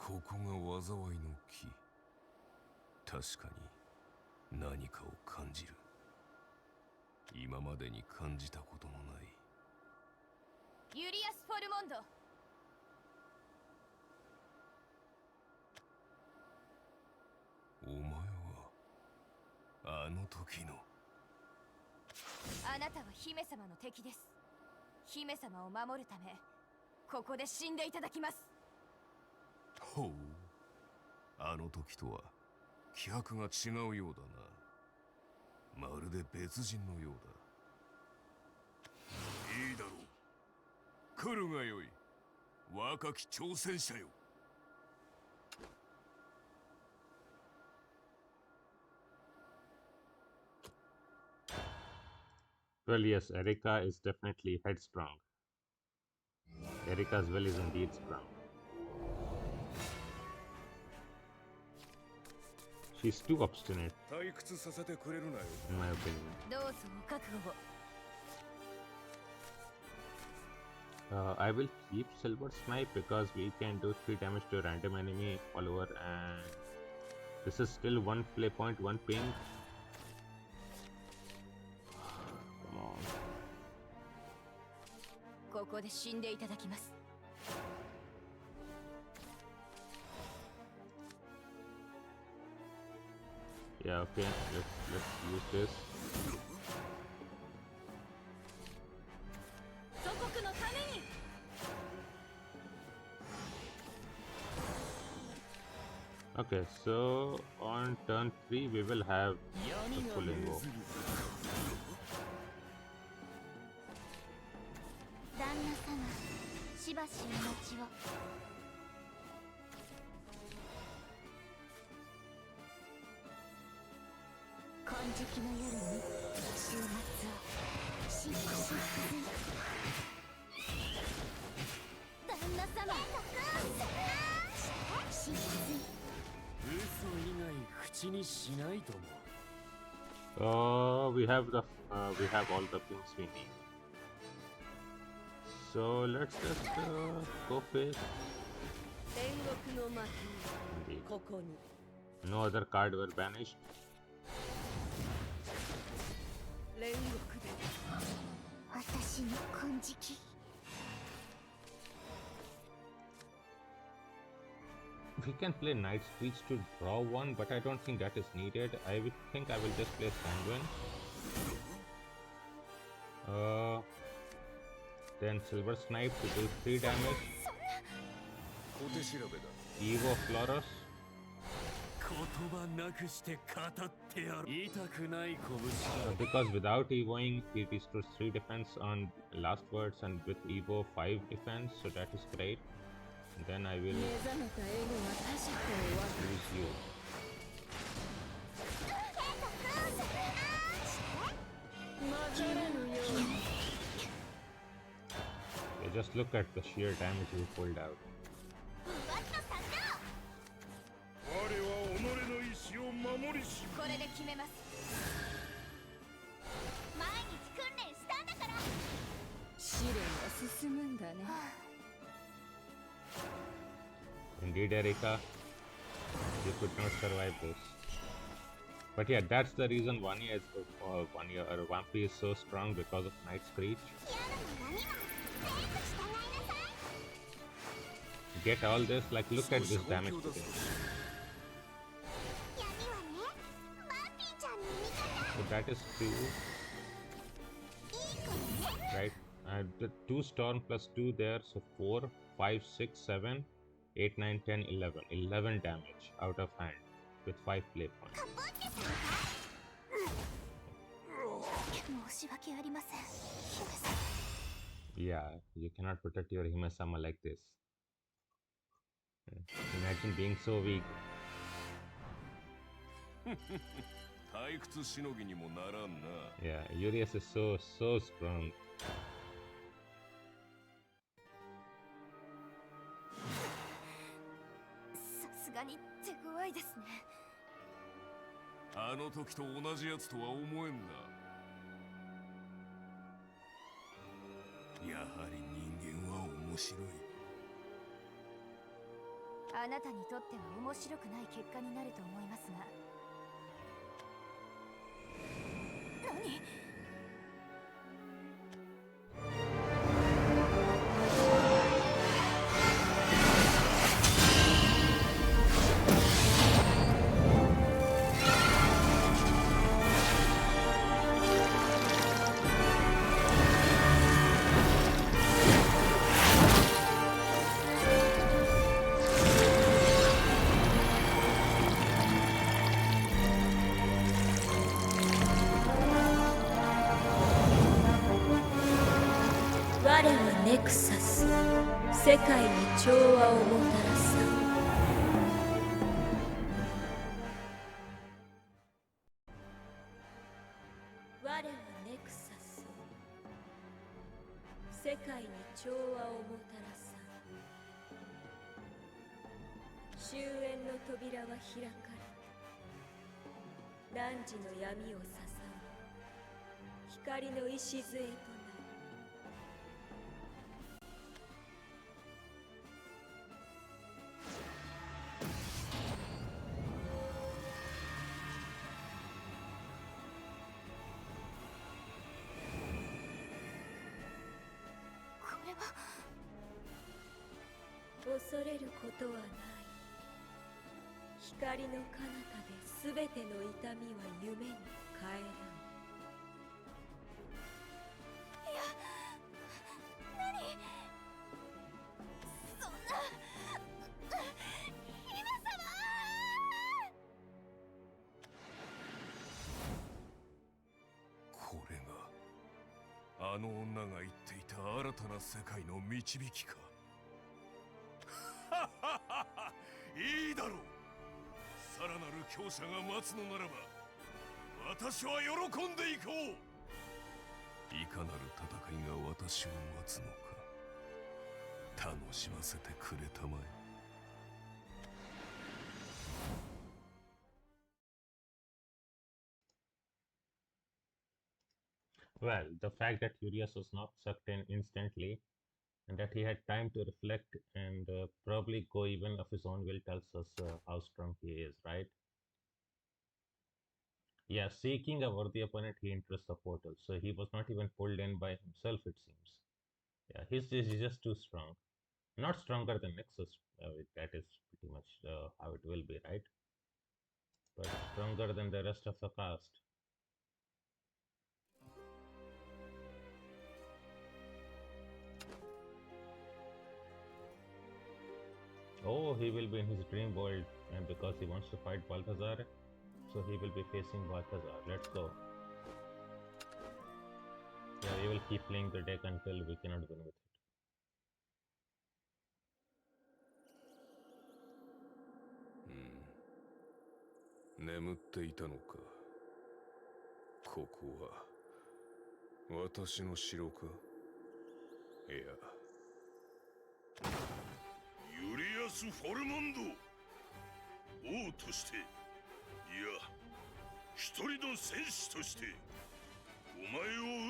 [SPEAKER 3] ここが災いの木。確かに何かを感じる。今までに感じたことのない。
[SPEAKER 6] ユリアス・フォルモンド。
[SPEAKER 3] お前はあの時の。
[SPEAKER 6] あなたは姫様の敵です。姫様を守るためここで死んでいただきます。
[SPEAKER 3] ほう、あの時とは気迫が違うようだな。まるで別人のようだ。いいだろう、来るがよい、若き挑戦者よ。
[SPEAKER 1] Well, yes, Erika is definitely headstrong. Erika's will is indeed strong. She's too obstinate,
[SPEAKER 3] 退屈させてくれるなよ。
[SPEAKER 1] in my opinion.
[SPEAKER 6] どうぞお覚悟を。
[SPEAKER 1] I will keep Silver Snipe because we can do 3 damage to a random enemy follower, and this is still 1 play point, 1 ping. Come on.
[SPEAKER 6] ここで死んでいただきます。
[SPEAKER 1] Yeah, okay, let's use this.
[SPEAKER 6] 祖国のために。
[SPEAKER 1] Okay, so on turn 3 we will have the full invoke.
[SPEAKER 2] 旦那様、しばしお待ちを。金色の夜に週末をし旦那様、し
[SPEAKER 5] 嘘以外口にしないとも。
[SPEAKER 1] We have all the things we need. So let's just go face.
[SPEAKER 6] 煉獄の魔
[SPEAKER 1] Indeed.
[SPEAKER 6] ここに。
[SPEAKER 1] No other card were banished.
[SPEAKER 6] 煉獄で。
[SPEAKER 2] 私の金色。
[SPEAKER 1] We can play Night Speech to draw 1, but I don't think that is needed. I think I will just play Sanguine. Then Silver Snipe to do 3 damage.
[SPEAKER 3] 小手調べだ。
[SPEAKER 1] Evo Floros.
[SPEAKER 5] 言葉なくして語ってやる。痛くない拳だ。
[SPEAKER 1] Because without Evoing, he restores 3 defense on last words, and with Evo 5 defense, so that is great. And then I will
[SPEAKER 6] 目覚めたエゴは他者とは。
[SPEAKER 1] use you.
[SPEAKER 6] 混ざらぬように。
[SPEAKER 1] Okay, just look at the sheer damage we pulled out.
[SPEAKER 3] 我は己の意志を守りし。
[SPEAKER 6] これで決めます。
[SPEAKER 2] 毎日訓練したんだから。
[SPEAKER 6] 試練が進むんだね。
[SPEAKER 1] Indeed, Erika, you could not survive this. But yeah, that's the reason Vanya is Vampy is so strong, because of Night Screech.
[SPEAKER 2] 嫌なの何が全部従いなさい。
[SPEAKER 1] Get all this, like look at this damage to him.
[SPEAKER 2] 闇はね、バーピーちゃんの味方。
[SPEAKER 1] So that is 2,
[SPEAKER 2] いい子ね。
[SPEAKER 1] right? The 2 storm plus 2 there, so 4, 5, 6, 7, 8, 9, 10, 11. 11 damage out of hand with 5 play points.
[SPEAKER 2] カポってさんか。申し訳ありません、姫様。
[SPEAKER 1] Yeah, you cannot protect your Hime-sama like this. Imagine being so weak.
[SPEAKER 3] 退屈しのぎにもならんな。
[SPEAKER 1] Yeah, Urias is so strong.
[SPEAKER 6] さすがに手強いですね。
[SPEAKER 3] あの時と同じやつとは思えんな。やはり人間は面白い。
[SPEAKER 2] あなたにとっては面白くない結果になると思いますが。何？
[SPEAKER 6] 我はネクサス、世界に調和をもたらす。我はネクサス、世界に調和をもたらす。終焉の扉は開かれ、汝の闇を支え、光の礎となる。
[SPEAKER 2] これは。
[SPEAKER 6] 恐れることはない。光の彼方で全ての痛みは夢に変えらん。
[SPEAKER 2] いや、何？そんな。姫様！
[SPEAKER 3] これがあの女が言っていた新たな世界の導きか。いいだろう。さらなる強者が待つのならば私は喜んでいこう。いかなる戦いが私を待つのか楽しませてくれたまえ。
[SPEAKER 1] Well, the fact that Furious was not sucked in instantly and that he had time to reflect and probably go even of his own will tells us how strong he is, right? Yeah, seeking a worthy opponent, he enters the portal. So he was not even pulled in by himself, it seems. Yeah, he's just too strong. Not stronger than Nexus, that is pretty much how it will be, right? But stronger than the rest of the cast. Oh, he will be in his dream world, and because he wants to fight Balthazar, so he will be facing Balthazar. Let's go. Yeah, we will keep playing the deck until we cannot win with it.
[SPEAKER 3] 眠っていたのか。ここは私の城か。いや、ユリアス・フォルモンド、王として、いや一人の戦士としてお前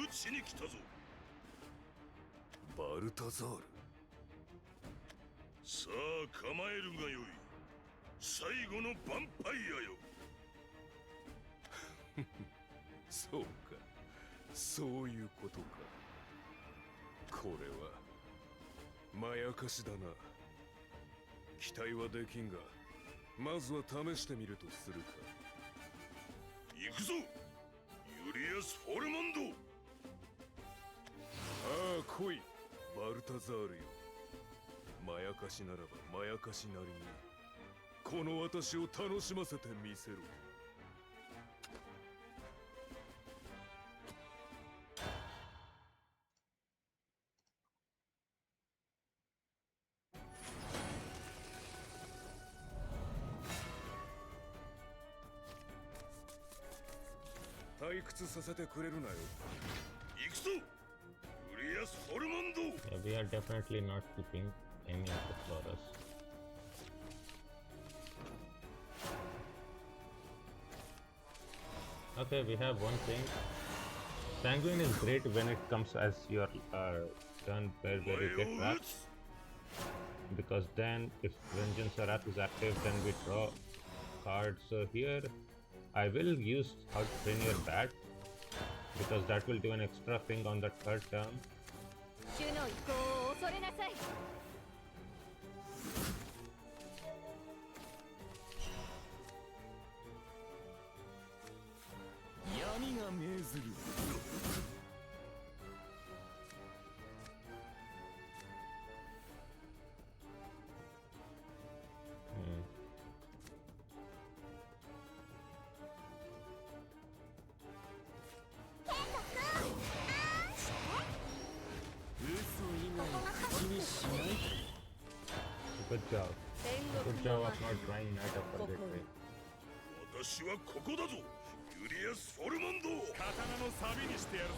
[SPEAKER 3] を討ちに来たぞ。バルタザール。さあ構えるがよい。最後のヴァンパイアよ。そうか、そういうことか。これはまやかしだな。期待はできんが、まずは試してみるとするか。行くぞ、ユリアス・フォルモンド。ああ来い、バルタザールよ。まやかしならばまやかしなりにこの私を楽しませてみせろ。退屈させてくれるなよ。行くぞ、ユリアス・フォルモンド。
[SPEAKER 1] Yeah, we are definitely not keeping any of the Flores. Okay, we have one thing. Sanguine is great when it comes as your turn where you get trapped. because then if Vengeance or Wrath is active, then we draw cards. So here I will use How to Train Your Bat because that will do an extra thing on the third turn.
[SPEAKER 6] 主の意向を恐れなさい。
[SPEAKER 5] 闇が命ずる。
[SPEAKER 1] Good job. Good job of not drawing Knight of Purgatory.
[SPEAKER 4] 私はここだぞ、ユリアス・フォルモンド。刀のサビにしてやるぜ。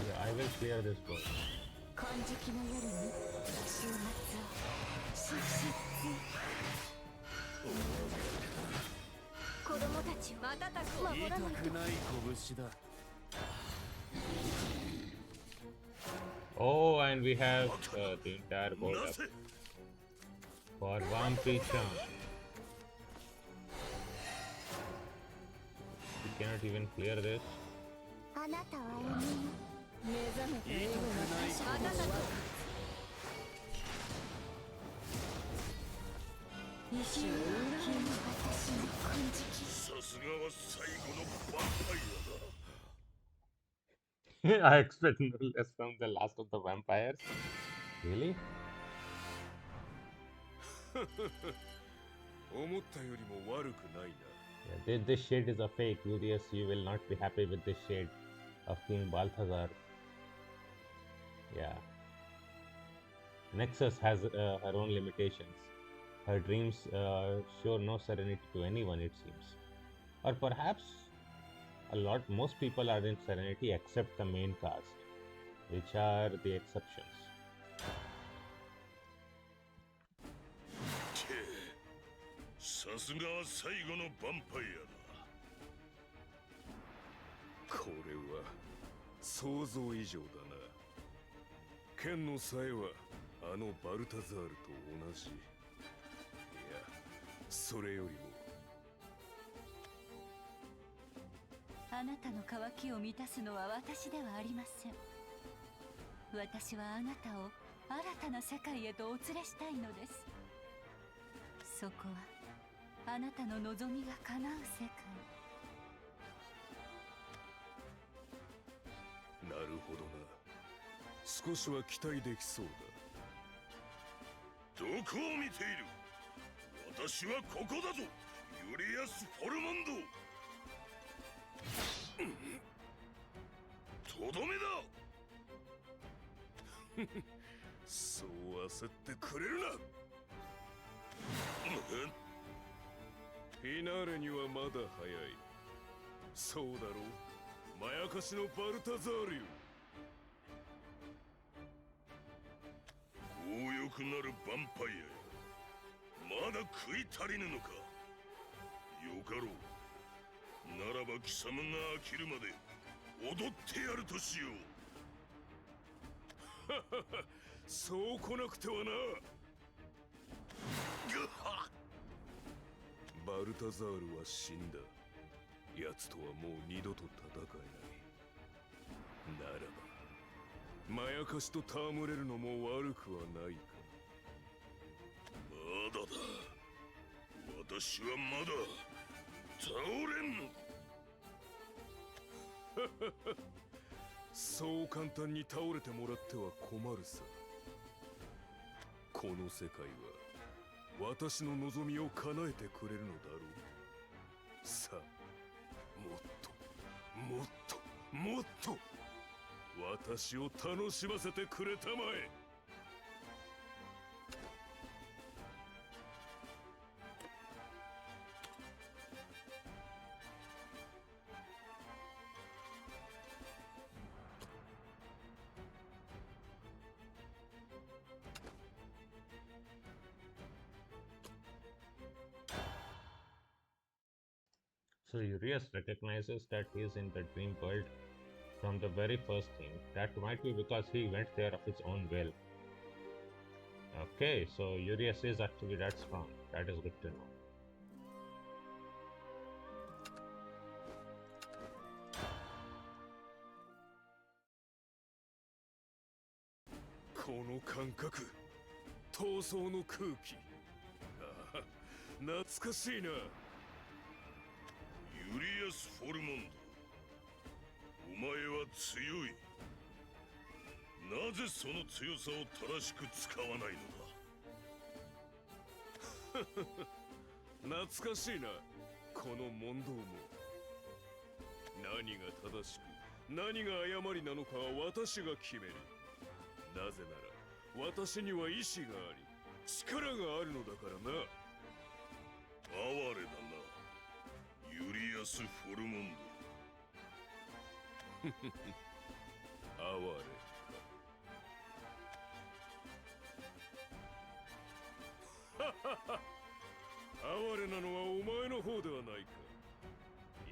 [SPEAKER 1] Yeah, I will clear this board.
[SPEAKER 6] 金色の夜に週末を子供たちを瞬く守らないと。
[SPEAKER 5] 痛くない拳だ。
[SPEAKER 1] Oh, and we have the entire board up for Vampire. We cannot even clear this.
[SPEAKER 2] あなたは
[SPEAKER 6] 目覚めたエゴがあなたと石を受けの私の金色。
[SPEAKER 4] さすがは最後のヴァンパイアだ。
[SPEAKER 1] I expect no less from the last of the vampires. Really?
[SPEAKER 3] 思ったよりも悪くないな。
[SPEAKER 1] Yeah, this shade is a fake. Julius, you will not be happy with this shade of King Balthazar. Yeah. Nexus has her own limitations. Her dreams show no serenity to anyone, it seems. Or perhaps most people are in serenity except the main cast, which are the exceptions.
[SPEAKER 4] さすがは最後のヴァンパイアだ。
[SPEAKER 3] これは想像以上だな。剣のさえはあのバルタザールと同じ。いや、それよりも
[SPEAKER 6] あなたの渇きを満たすのは私ではありません。私はあなたを新たな世界へとお連れしたいのです。そこはあなたの望みが叶う世界。
[SPEAKER 3] なるほどな。少しは期待できそう
[SPEAKER 4] どこを見ている。私はここだぞ、ユリアス・フォルモンド。とどめだ。
[SPEAKER 3] そう焦ってくれるな。フィナーレにはまだ早い。そうだろう、まやかしのバルタザールよ。
[SPEAKER 4] 強欲なるヴァンパイアや、まだ食い足りぬのか。よかろう。ならば貴様が飽きるまで踊ってやるとしよう。
[SPEAKER 3] そう来なくてはな。バルタザールは死んだ。奴とはもう二度と戦えない。ならばまやかしと戯れるのも悪くはないか。
[SPEAKER 4] まだだ。私はまだ倒れん。
[SPEAKER 3] そう簡単に倒れてもらっては困るさ。この世界は私の望みを叶えてくれるのだろう。さあ、もっともっともっと私を楽しませてくれたまえ。
[SPEAKER 1] So Urias recognizes that he is in the dream world from the very first thing. That might be because he went there of his own will. Okay, so Urias is actually that strong. That is good to know.
[SPEAKER 3] この感覚、闘争の空気。ああ、懐かしいな。ユリアス・フォルモンド、お前は強い。なぜその強さを正しく使わないのだ。懐かしいな、この問答も。何が正しく、何が誤りなのかは私が決める。なぜなら私には意志があり力があるのだからな。哀れだな、ユリアス・フォルモンド。哀れ。哀れなのはお前の方ではないか。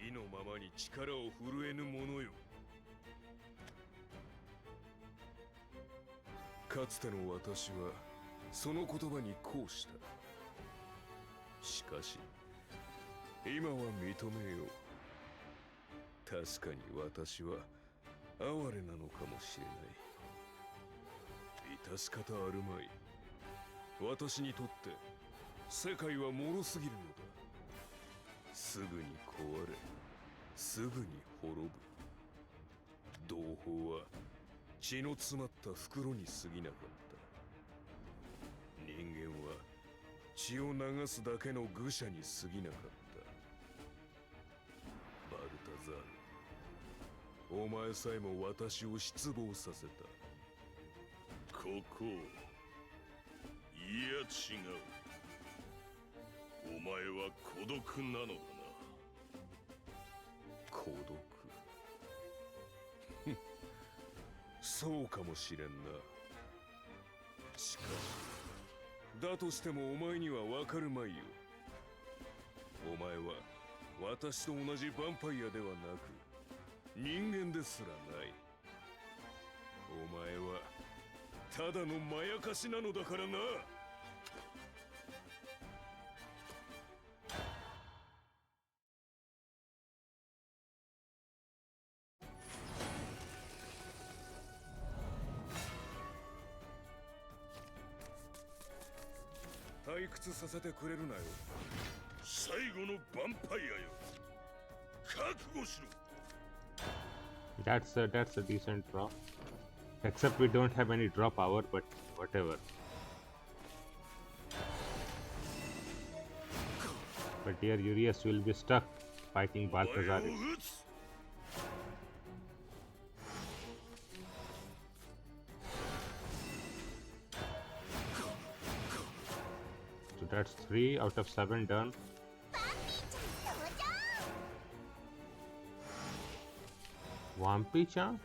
[SPEAKER 3] 意のままに力を震えぬ者よ。かつての私はその言葉にこうした。しかし今は認めよう。確かに私は哀れなのかもしれない。致し方あるまい。私にとって世界は脆すぎるのだ。すぐに壊れ、すぐに滅ぶ。同胞は血の詰まった袋に過ぎなかった。人間は血を流すだけの愚者に過ぎなかった。バルタザール、お前さえも私を失望させた。ここ、いや違う。お前は孤独なのだな。孤独。そうかもしれんな。しかしだとしてもお前には分かるまいよ。お前は私と同じヴァンパイアではなく人間ですらない。お前はただのまやかしなのだからな。退屈させてくれるなよ。最後のヴァンパイアよ。覚悟しろ。
[SPEAKER 1] That's a decent draw. Except we don't have any draw power, but whatever. But here Urias will be stuck fighting Balthazar. So that's 3 out of 7 done. Vampy-chan?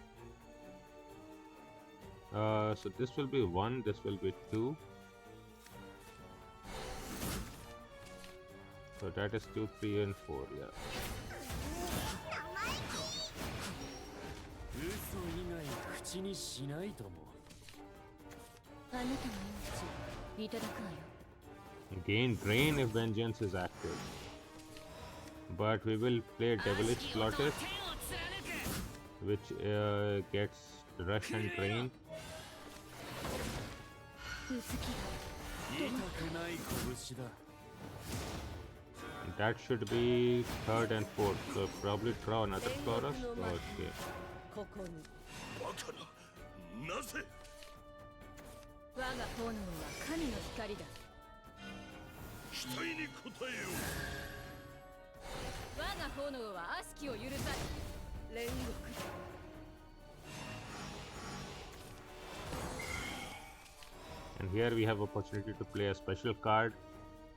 [SPEAKER 1] So this will be 1, this will be 2. So that is 2, 3 and 4, yeah.
[SPEAKER 5] 嘘以外口にしないとも。
[SPEAKER 6] あなたの命いただくわよ。
[SPEAKER 1] Gain drain if vengeance is active. But we will play devilish slaughter, which gets rush and drain.
[SPEAKER 6] 薄き
[SPEAKER 5] 痛くない拳だ。
[SPEAKER 1] That should be 3rd and 4th. So probably draw another chorus. Okay.
[SPEAKER 6] ここに。
[SPEAKER 3] バカな。なぜ。
[SPEAKER 6] 我が炎は神の光だ。
[SPEAKER 3] 期待に応えよう。
[SPEAKER 6] 我が炎は悪しきを許さず煉獄。
[SPEAKER 1] And here we have opportunity to play a special card,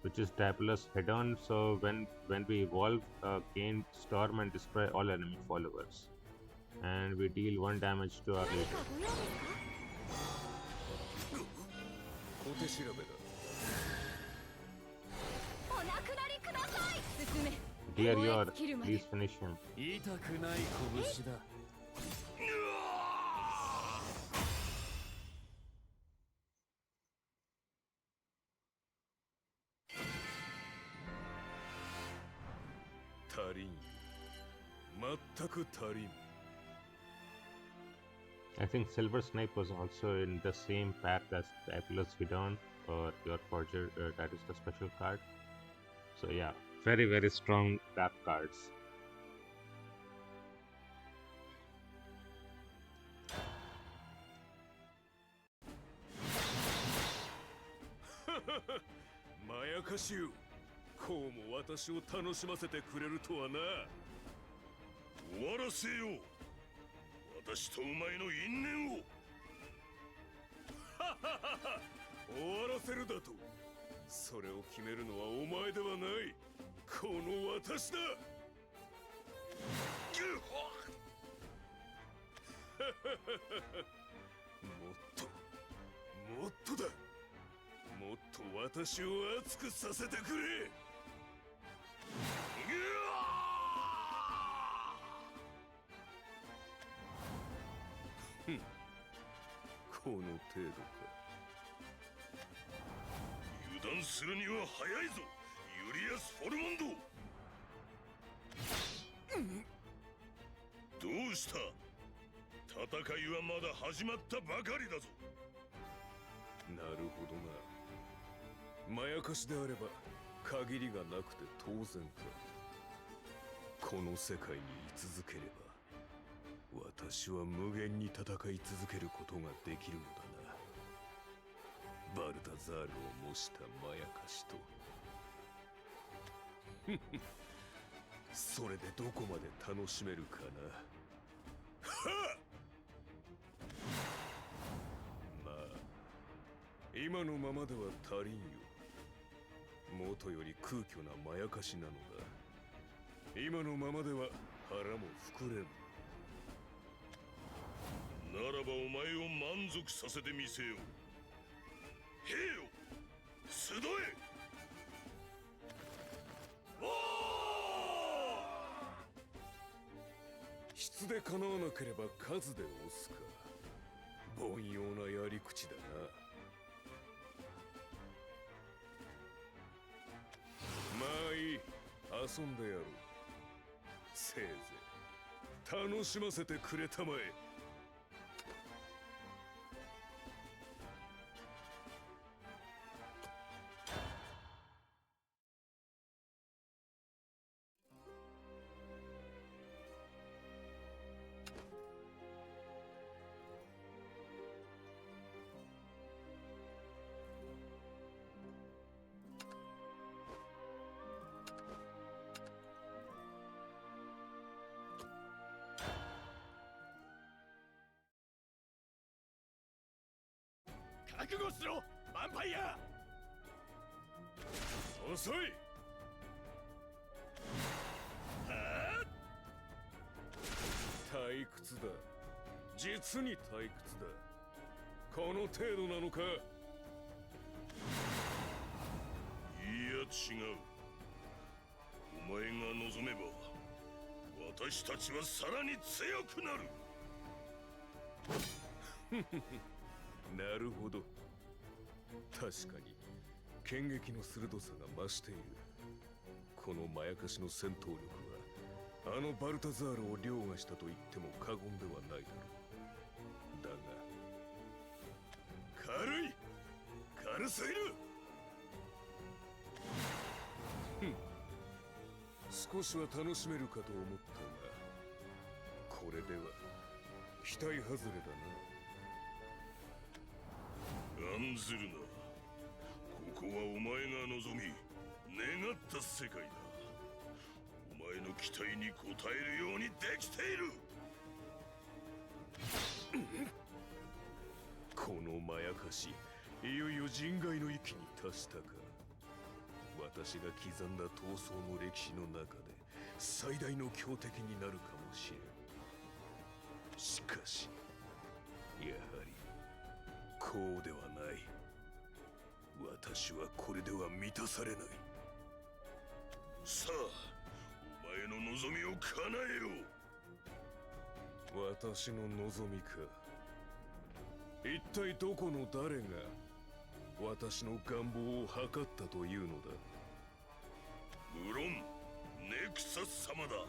[SPEAKER 1] which is Dappler's Head-On. So when we evolve, gain Storm and destroy all enemy followers, and we deal 1 damage to our leader.
[SPEAKER 3] 小手調べだ。
[SPEAKER 6] お亡くなりください。進め。
[SPEAKER 1] Here you are. Please finish him.
[SPEAKER 5] 痛くない拳だ。
[SPEAKER 3] 足りん。全く足りん。
[SPEAKER 1] I think Silver Snipe was also in the same pack as the Apulus Vidon or your Forger, that is the special card. So yeah, very very strong trap cards.
[SPEAKER 3] Mayakashu, こうも私を楽しませてくれるとはな。終わらせよう。私とお前の因縁を。終わらせるだと。それを決めるのはお前ではない。この私だ。もっと、もっとだ。もっと私を熱くさせてくれ。この程度か。油断するには早いぞ、ユリアス・フォルモンド。どうした？戦いはまだ始まったばかりだぞ。なるほどな。まやかしであれば限りがなくて当然か。この世界に居続ければ私は無限に戦い続けることができるのだな。バルタザールを模したまやかしと。それでどこまで楽しめるかな。はっ。まあ今のままでは足りんよ。もとより空虚なまやかしなのだ。今のままでは腹も膨れん。ならばお前を満足させてみせよう。兵よ、集え。質でかなわなければ数で押すか。凡庸なやり口だな。まあいい、遊んでやろう。せいぜい楽しませてくれたまえ。覚悟しろ、ヴァンパイア。遅い。はあ、退屈だ。実に退屈だ。この程度なのか。いや違う。お前が望めば私たちはさらに強くなる。なるほど。確かに剣撃の鋭さが増している。このまやかしの戦闘力はあのバルタザールを凌駕したと言っても過言ではないだろう。だが軽い、軽すぎる。少しは楽しめるかと思ったが、これでは期待外れだな。案ずるな。ここはお前が望み願った世界だ。お前の期待に応えるようにできている。このまやかし、いよいよ人外の域に達したか。私が刻んだ闘争の歴史の中で最大の強敵になるかもしれん。しかしやはりこうではない。私はこれでは満たされない。さあ、の望みを叶えよ。私の望みか。一体どこの誰が私の願望を図ったというのだ。無論ネクサス様だ。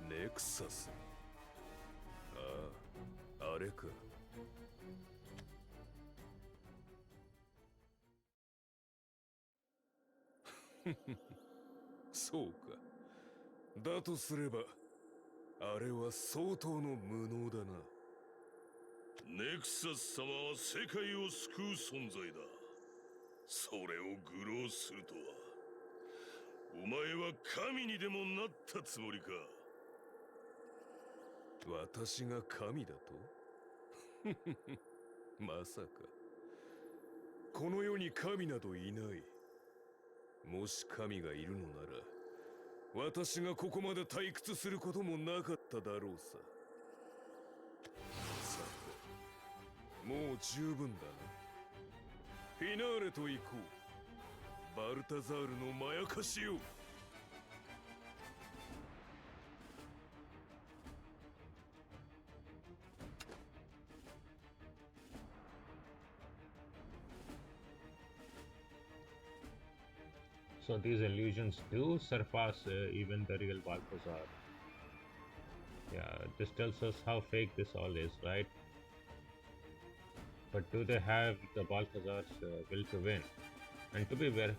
[SPEAKER 3] ネクサス。ああ、あれか。そうか。だとすればあれは相当の無能だな。ネクサス様は世界を救う存在だ。それを愚弄するとは。お前は神にでもなったつもりか。私が神だとまさか。この世に神などいない。もし神がいるのなら私がここまで退屈することもなかっただろうさ。さて、もう十分だな。フィナーレと行こう。バルタザールのまやかしよ。
[SPEAKER 1] So these illusions do surpass even the real Balthazar. Yeah, this tells us how fake this all is, right? But do they have the Balthazar's will to win? And to be very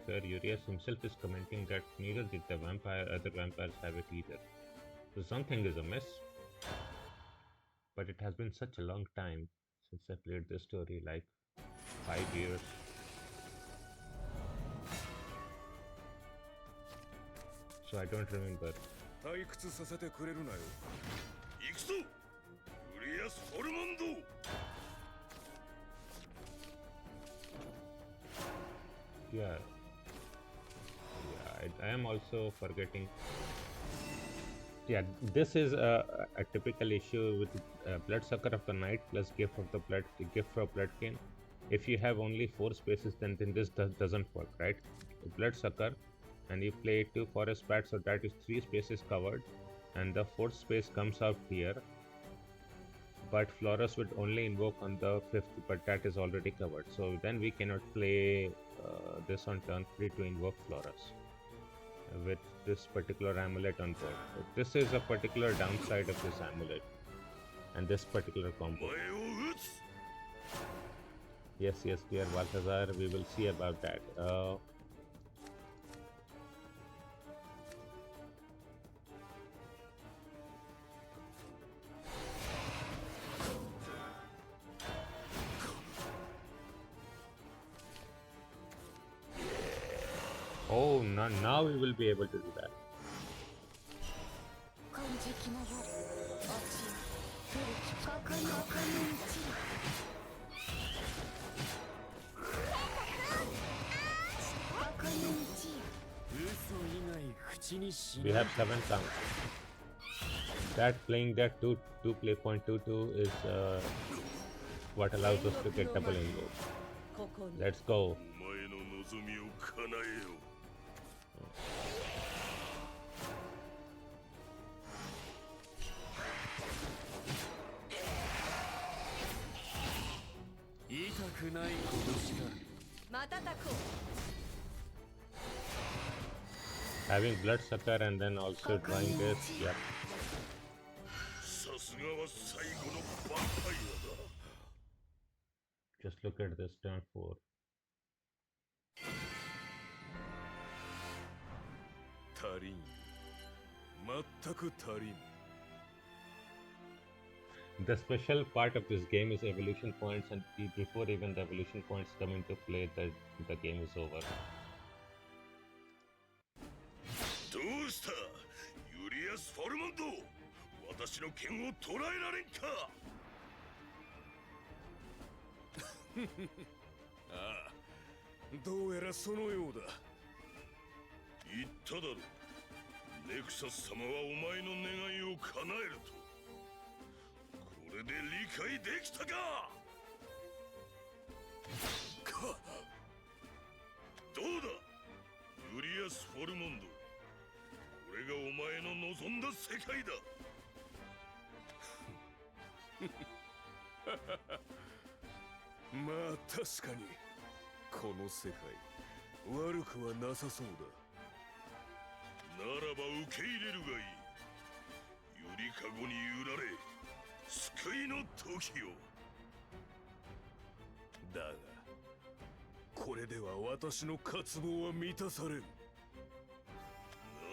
[SPEAKER 1] fair, Urias himself is commenting that neither did the other vampires have it either. So something is amiss. But it has been such a long time since I played this story, like 5 years. So I don't remember.
[SPEAKER 3] 退屈させてくれるなよ。行くぞ、ウリアス・ホルモンド。
[SPEAKER 1] Yeah, I am also forgetting. Yeah, this is a typical issue with Bloodsucker of the Night plus Gift of the Blood, Gift for Bloodkin. If you have only 4 spaces, then this doesn't work, right? Bloodsucker, and you play 2 Forest Bats, so that is 3 spaces covered, and the 4th space comes out here. But Florus would only invoke on the 5th, but that is already covered. So then we cannot play this on turn 3 to invoke Florus with this particular amulet on board. So this is a particular downside of this amulet and this particular combo. Yes, dear Balthazar, we will see about that. Oh, now we will be able to do that. We have 7 counts. That playing that 2 play point 2 is what allows us to get double invoke. Let's go. Having Bloodsucker and then also drawing this, yep. Just look at this turn 4. The special part of this game is evolution points, and before even the evolution points come into play, the game is over.
[SPEAKER 3] どうしたユリアス・フォルモンド、私の剣を捉えられんか。ああ、どうやらそのようだ。言っただろ、ネクサス様はお前の願いを叶えると。これで理解できたか。どうだ、ユリアス・フォルモンド、これがお前の望んだ世界だ。まあ確かにこの世界悪くはなさそうだ。ならば受け入れるがいい。ゆりかごに揺られ救いの時を。だがこれでは私の渇望は満たされん。な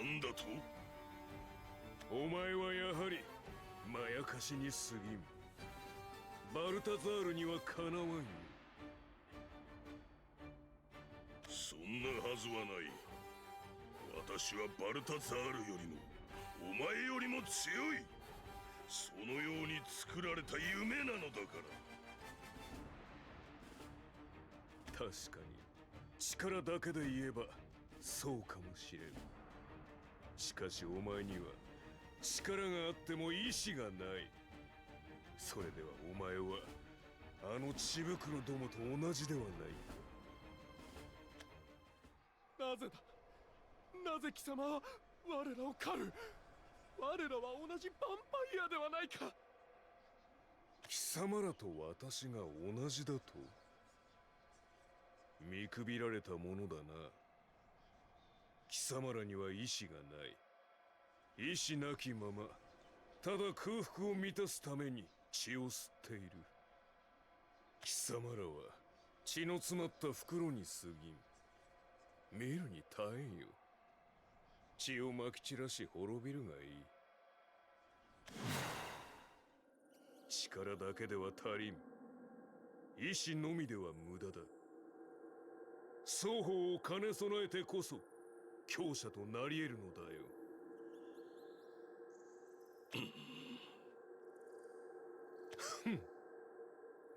[SPEAKER 3] んだと。お前はやはりまやかしに過ぎん。バルタザールにはかなわんよ。そんなはずはない。私はバルタザールよりもお前よりも強い。そのように作られた夢なのだから。確かに力だけで言えばそうかもしれん。しかしお前には力があっても意志がない。それではお前はあの血袋どもと同じではないか。
[SPEAKER 5] なぜだ、なぜ貴様は我らを狩る。我らは同じヴァンパイアではないか。
[SPEAKER 3] 貴様らと私が同じだと。見くびられたものだな。貴様らには意志がない。意志なきままただ空腹を満たすために血を吸っている。貴様らは血の詰まった袋に過ぎん。見るに耐えんよ。血をまき散らし滅びるがいい。力だけでは足りん。意志のみでは無駄だ。双方を兼ね備えてこそ強者となり得るのだよ。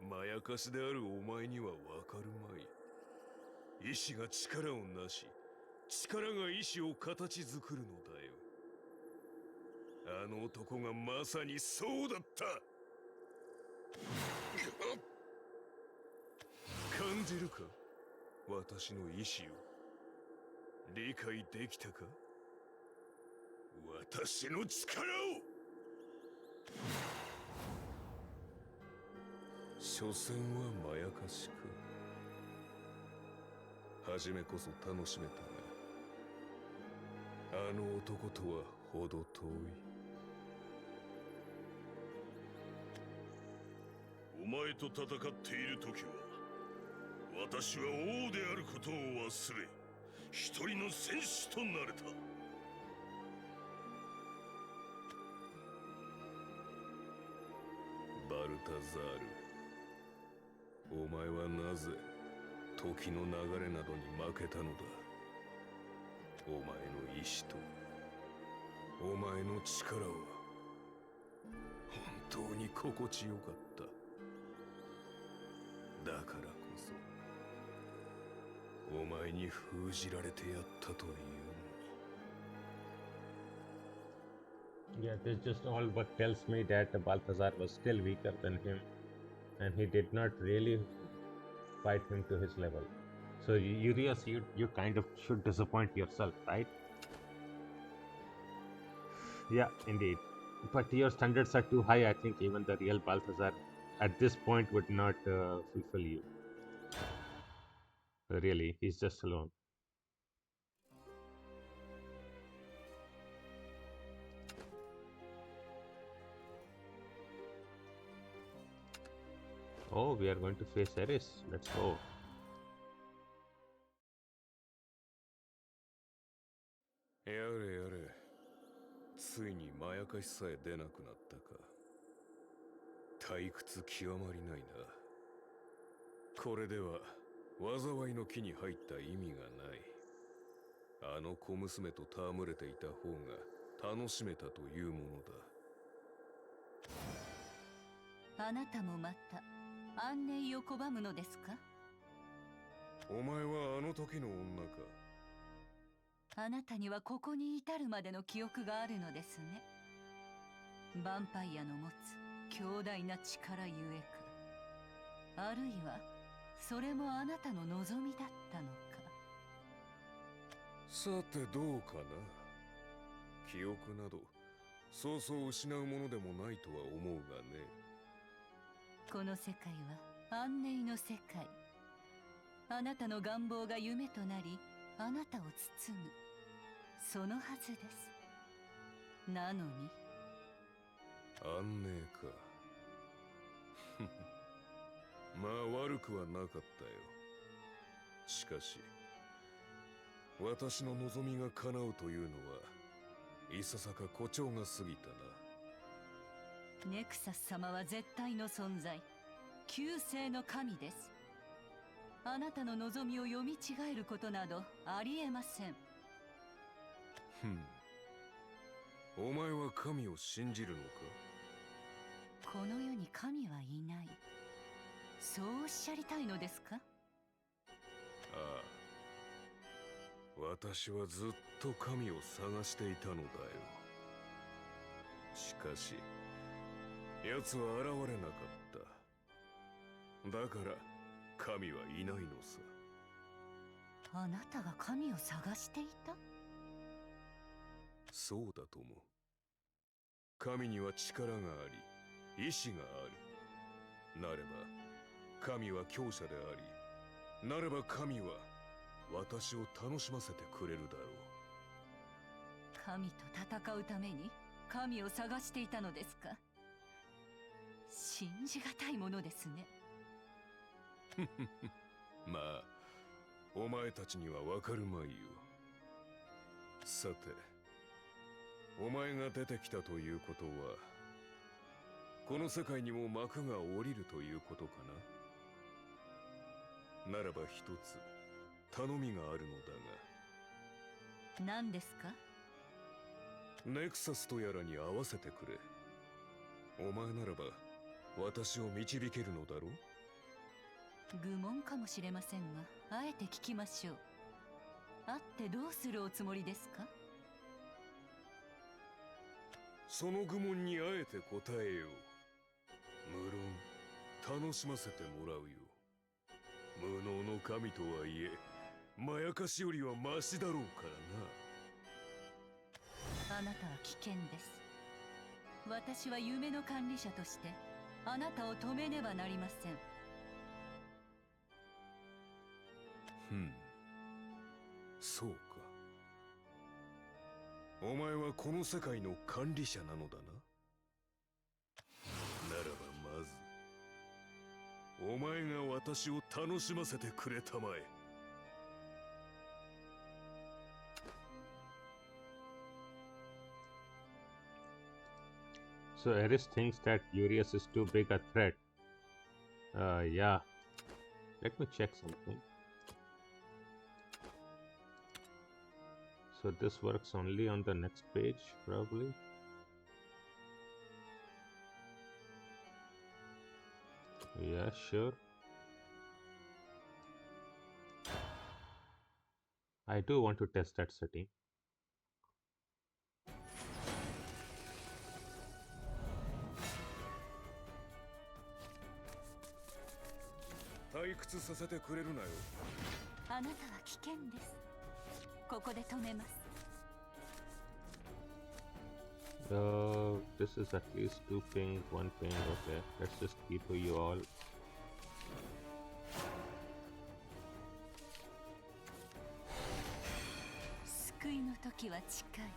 [SPEAKER 3] まやかしであるお前にはわかるまい。意志が力をなし、力が意志を形作るのだよ。あの男がまさにそうだった。感じるか、私の意志を。理解できたか、私の力を。所詮はまやかしか。初めこそ楽しめたが、あの男とはほど遠い。お前と戦っている時は私は王であることを忘れ、一人の戦士となれた。バルタザール、お前はなぜ時の流れなどに負けたのだ。お前の意志とお前の力は本当に心地よかった。だからこそお前に封じられてやったというのに。
[SPEAKER 1] Yeah, this just all but tells me that Balthazar was still weaker than him, and he did not really fight him to his level. So, Urias, you kind of should disappoint yourself, right? Yeah, indeed. But your standards are too high. I think even the real Balthazar at this point would not fulfill you. Really, he's just alone. Oh, we are going to face Eris. Let's go.
[SPEAKER 3] やれやれ、ついにまやかしさえ出なくなったか。退屈極まりないな。これでは災いの木に入った意味がない。あの小娘と戯れていた方が楽しめたというものだ。
[SPEAKER 6] あなたもまた安寧を拒むのですか。
[SPEAKER 3] お前はあの時の女か。
[SPEAKER 6] あなたにはここに至るまでの記憶があるのですね。ヴァンパイアの持つ強大な力ゆえか、あるいはそれもあなたの望みだったのか。
[SPEAKER 3] さてどうかな。記憶などそうそう失うものでもないとは思うがね。
[SPEAKER 6] この世界は安寧の世界。あなたの願望が夢となり、あなたを包む、そのはずです。なのに
[SPEAKER 3] 安寧か。まあ悪くはなかったよ。しかし私の望みが叶うというのはいささか誇張が過ぎたな。
[SPEAKER 6] ネクサス様は絶対の存在、救世の神です。あなたの望みを読み違えることなどありえません。
[SPEAKER 3] お前は神を信じるのか。
[SPEAKER 6] この世に神はいない、そうおっしゃりたいのですか。
[SPEAKER 3] ああ、私はずっと神を探していたのだよ。しかし奴は現れなかった。だから神はいないのさ。
[SPEAKER 6] あなたが神を探していた。
[SPEAKER 3] そうだと思う。神には力があり意志がある。なれば神は強者であり、なれば神は私を楽しませてくれるだろう。
[SPEAKER 6] 神と戦うために神を探していたのですか。信じがたいものですね。
[SPEAKER 3] まあお前たちにはわかるまいよ。さてお前が出てきたということは、この世界にも幕が下りるということかな。ならば一つ頼みがあるのだが。
[SPEAKER 6] 何ですか。
[SPEAKER 3] ネクサスとやらに合わせてくれ。お前ならば私を導けるのだろう。
[SPEAKER 6] 愚問かもしれませんが、あえて聞きましょう。会ってどうするおつもりですか。
[SPEAKER 3] その愚問にあえて答えよう。無論楽しませてもらうよ。無能の神とはいえまやかしよりはマシだろうからな。
[SPEAKER 6] あなたは危険です。私は夢の管理者としてあなたを止めねばなりません。
[SPEAKER 3] そうか。お前はこの世界の管理者なのだな。ならばまずお前が私を楽しませてくれたまえ。
[SPEAKER 1] So Eris thinks that Urias is too big a threat. Yeah. Let me check something. So this works only on the next page, probably. Yeah, sure. I do want to test that setting.
[SPEAKER 3] 退屈させてくれるなよ。
[SPEAKER 6] あなたは危険です。ここで止めます。
[SPEAKER 1] This is at least 2 ping, 1 ping. Okay, let's just keep you all.
[SPEAKER 6] 救いの時は近い。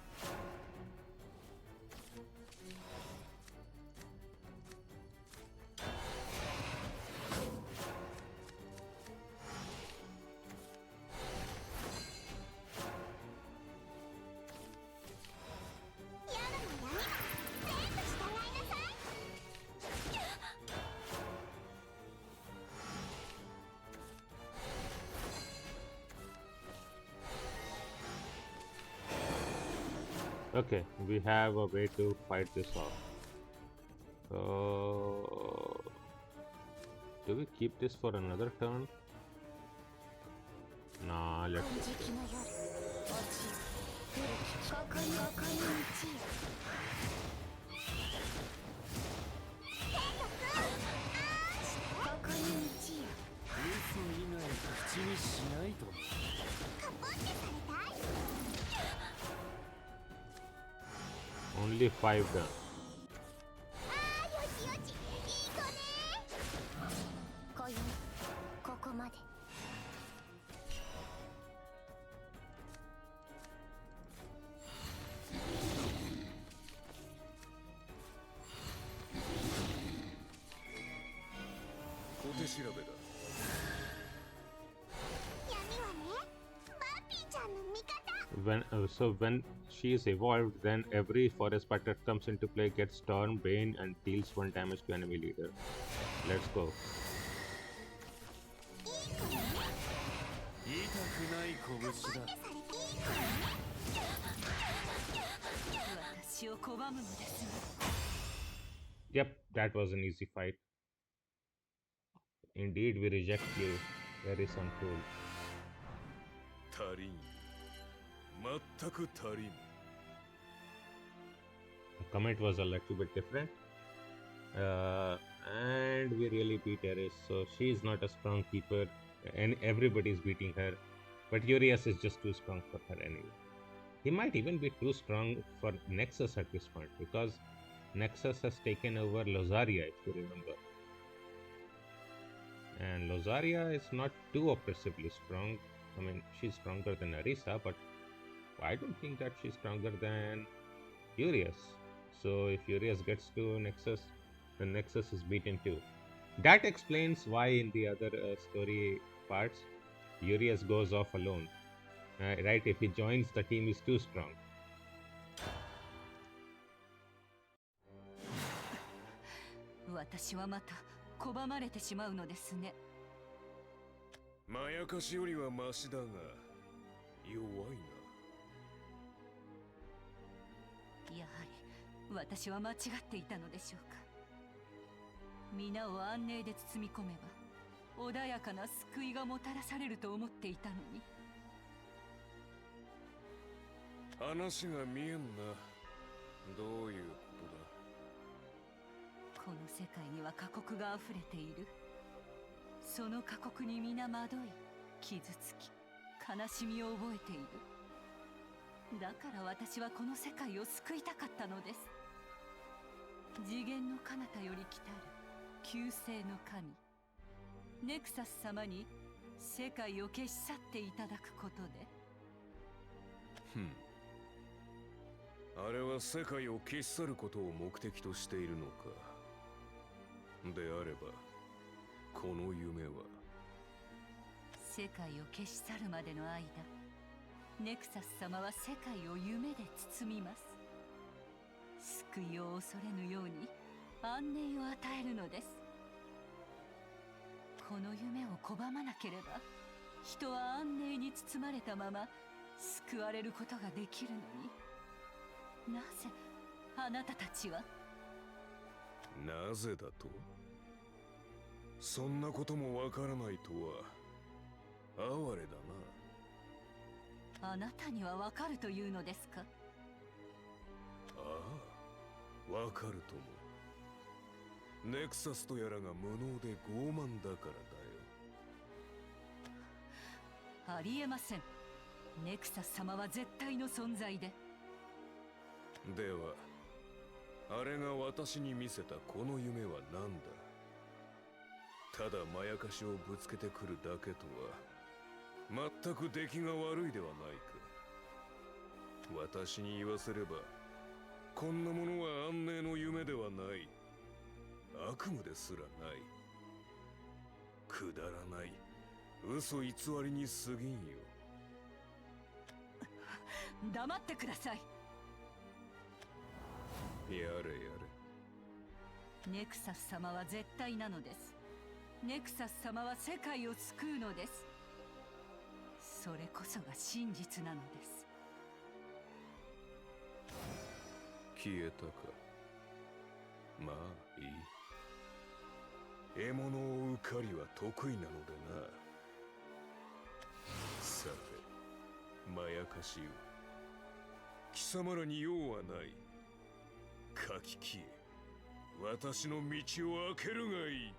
[SPEAKER 1] Okay, we have a way to fight this off. Do we keep this for another turn? Nah, let's just
[SPEAKER 2] 金色の夜落ちるここに道よ天国ここに道よ。
[SPEAKER 5] 嘘以外口にしないと。
[SPEAKER 2] カポってされたい。
[SPEAKER 1] only 5 done.
[SPEAKER 2] あーよしよしいい子ね子犬ここまで
[SPEAKER 3] 小手調べだ。
[SPEAKER 2] 闇はねバーピーちゃんの味方
[SPEAKER 1] When she is evolved, then every forest pet that comes into play gets Storm, Bane, and deals 1 damage to enemy leader. Let's go.
[SPEAKER 5] 痛くない拳だ。
[SPEAKER 6] 私を拒むのですね。
[SPEAKER 1] Yep, that was an easy fight. Indeed, we reject you. Very uncool.
[SPEAKER 3] 足りん。全く足りん。
[SPEAKER 1] The comment was a little bit different. And we really beat Eris, so she is not a strong keeper, and everybody is beating her. But Urias is just too strong for her anyway. He might even be too strong for Nexus at this point, because Nexus has taken over Lozaria, if you remember. And Lozaria is not too oppressively strong. I mean, she's stronger than Arisa, but I don't think that she's stronger than Urias. So if Urias gets to Nexus, then Nexus is beaten too. That explains why in the other story parts, Urias goes off alone. Right? If he joins, the team is too strong.
[SPEAKER 6] 私はまた拒まれてしまうのですね。
[SPEAKER 3] まやかしよりはマシだが弱い
[SPEAKER 6] やはり私は間違っていたのでしょうか。皆を安寧で包み込めば穏やかな救いがもたらされると思っていたのに。
[SPEAKER 3] な。話が見えんな。どういうことだ。
[SPEAKER 6] この世界には過酷があふれている。その過酷に皆惑い傷つき悲しみを覚えている。だから私はこの世界を救いたかったのです。次元の彼方より来たる救世の神ネクサス様に世界を消し去っていただくことで。
[SPEAKER 3] あれは世界を消し去ることを目的としているのか。であればこの夢は
[SPEAKER 6] 世界を消し去るまでの間、ネクサス様は世界を夢で包みます。救いを恐れぬように安寧を与えるのです。この夢を拒まなければ人は安寧に包まれたまま救われることができるのに、なぜあなたたちは。
[SPEAKER 3] なぜだと。そんなこともわからないとは哀れだな。
[SPEAKER 6] あなたにはわかるというのですか。
[SPEAKER 3] ああ、わかるとも。ネクサスとやらが無能で傲慢だからだよ。
[SPEAKER 6] ありえません。ネクサス様は絶対の存在で。
[SPEAKER 3] ではあれが私に見せたこの夢は何だ。ただまやかしをぶつけてくるだけとは全く出来が悪いではないか。私に言わせればこんなものは安寧の夢ではない。悪夢ですらない。くだらない嘘偽りに過ぎんよ。
[SPEAKER 6] 黙ってください。
[SPEAKER 3] やれやれ。
[SPEAKER 6] ネクサス様は絶対なのです。ネクサス様は世界を救うのです。それこそが真実なのです。
[SPEAKER 3] 消えたか。まあいい。獲物を追う狩りは得意なのでな。さてまやかしよ、貴様らに用はない。書き消え、私の道を開けるがいい。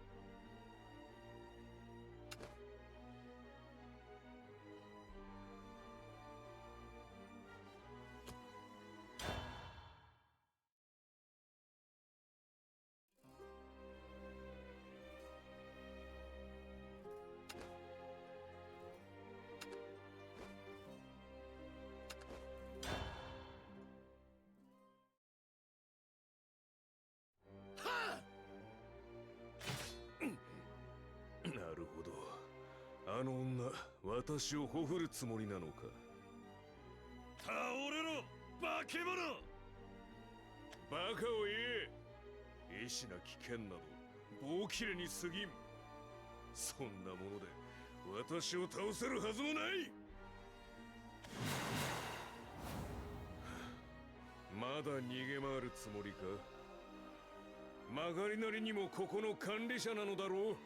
[SPEAKER 3] あの女、私をほふるつもりなのか。
[SPEAKER 4] 倒れろ化け物。
[SPEAKER 3] バカを言え。意志なき剣など棒切れに過ぎん。そんなもので私を倒せるはずもない。まだ逃げ回るつもりか。曲がりなりにもここの管理者なのだろう。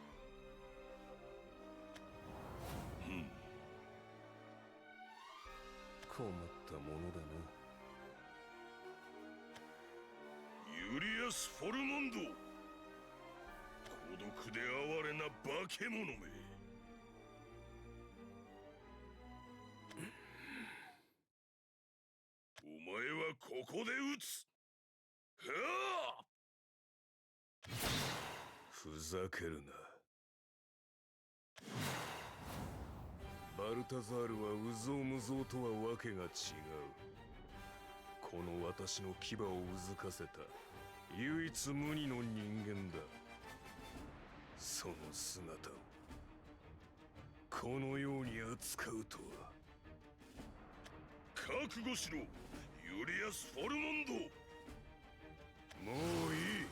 [SPEAKER 3] 困ったものだな。
[SPEAKER 4] ユリアス・フォルモンド、孤独で哀れな化け物め。お前はここで撃つ。はあ！
[SPEAKER 3] ふざけるな。バルタザールはうぞうむぞうとはわけが違う。この私の牙をうずかせた唯一無二の人間だ。その姿をこのように扱うとは。
[SPEAKER 4] 覚悟しろ、ユリアス・フォルモンド。
[SPEAKER 3] もういい。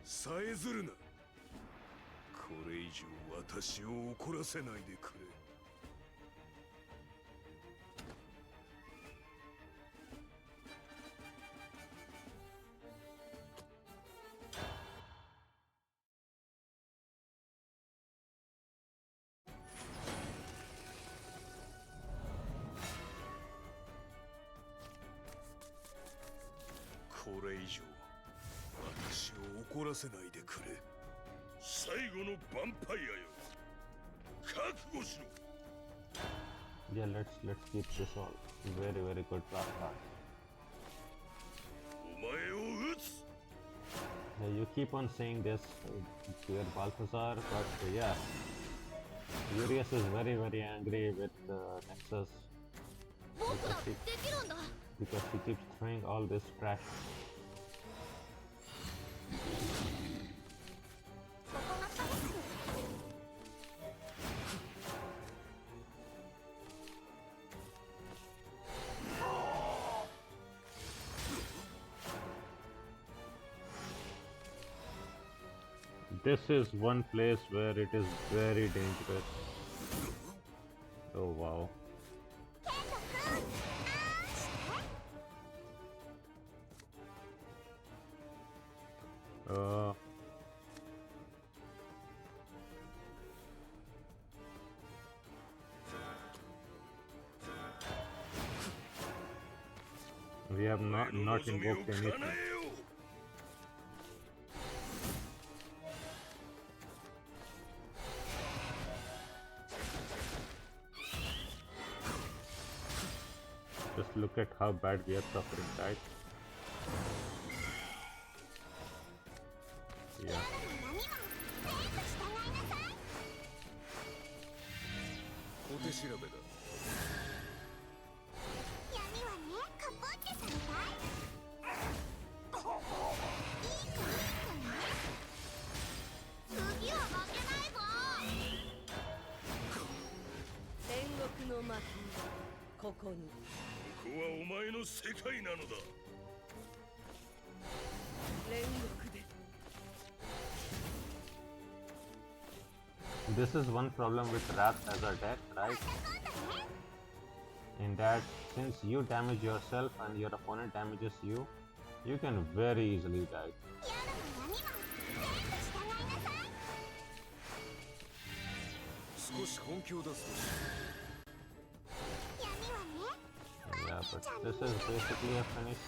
[SPEAKER 3] さえずるな。これ以上私を怒らせないでくれ。これ以上私を怒らせないでくれ。
[SPEAKER 4] 最後のヴァンパイアよ、覚悟しろ。
[SPEAKER 1] Yeah, let's keep this all very good part.
[SPEAKER 4] お前を撃つ。
[SPEAKER 1] Yeah, you keep on saying this, dear Balthazar, but yeah, Urias is very angry with Nexus
[SPEAKER 2] 僕だってできるんだ。
[SPEAKER 1] because he keeps throwing all this trash.
[SPEAKER 2] ここが倒す。
[SPEAKER 1] This is one place where it is very dangerous. Oh wow. We have not invoked anything. Just look at how bad we are suffering, right? Yeah.
[SPEAKER 3] 小手調べだ。
[SPEAKER 2] 闇はね、カポってされたい。いい子ね。次は負けないぞ。
[SPEAKER 6] 天国の幕、ここに。
[SPEAKER 4] ここはお前の世界なのだ。
[SPEAKER 6] 煉獄で。
[SPEAKER 1] This is one problem with Wrath as a deck, right? In that, since you damage yourself and your opponent damages you, you can very easily die.
[SPEAKER 3] 少し本気を出すとし。
[SPEAKER 1] Yeah, but this is basically a finish.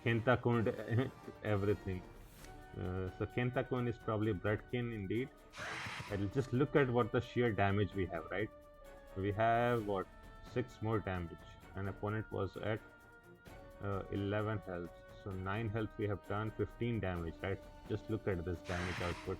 [SPEAKER 1] Kenta-kun everything. So Kenta-kun is probably Bloodkin indeed. And just look at what the sheer damage we have, right? We have what, 6 more damage, and opponent was at 11 health, so 9 health we have done, 15 damage, right? Just look at this damage output.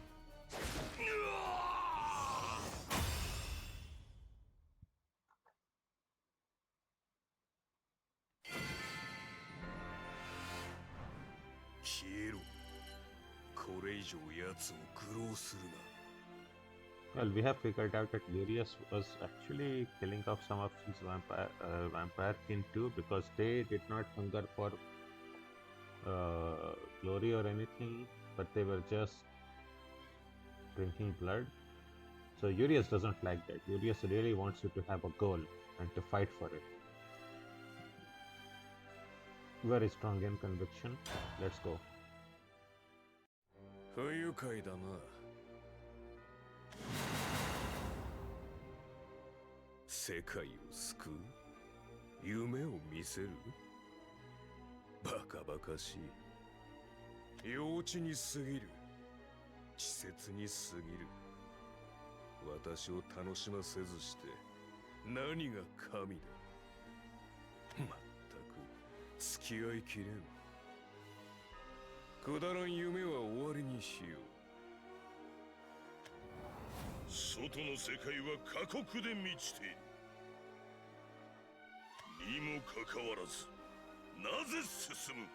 [SPEAKER 3] 以上奴を愚弄するな。
[SPEAKER 1] Well, we have figured out that Urias was actually killing off some of his vampire kin too, because they did not hunger for glory or anything, but they were just drinking blood. So Urias doesn't like that. Urias really wants you to have a goal and to fight for it. Very strong in conviction. Let's go.
[SPEAKER 3] 不愉快だな。世界を救う？夢を見せる？バカバカしい。幼稚に過ぎる。稚拙に過ぎる。私を楽しませずして何が神だ。まったく付き合いきれん。くだらん夢は終わりにしよう。
[SPEAKER 7] 外の世界は過酷で満ちている。にもかかわらずなぜ進む？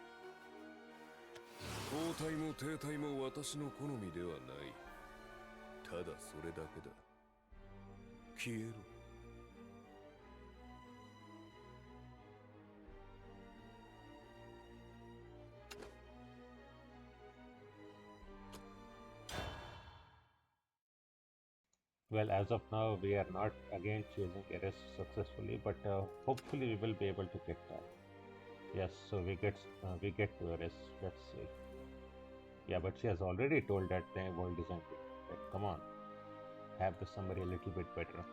[SPEAKER 3] 後退も停滞も私の好みではない。ただそれだけだ。消えろ。
[SPEAKER 1] Well, as of now, we are not again choosing Eris successfully, but hopefully we will be able to get that. Yes, so we get to Eris. Let's see. Yeah, but she has already told that the world is ending. Like, come on, have the summary a little bit better.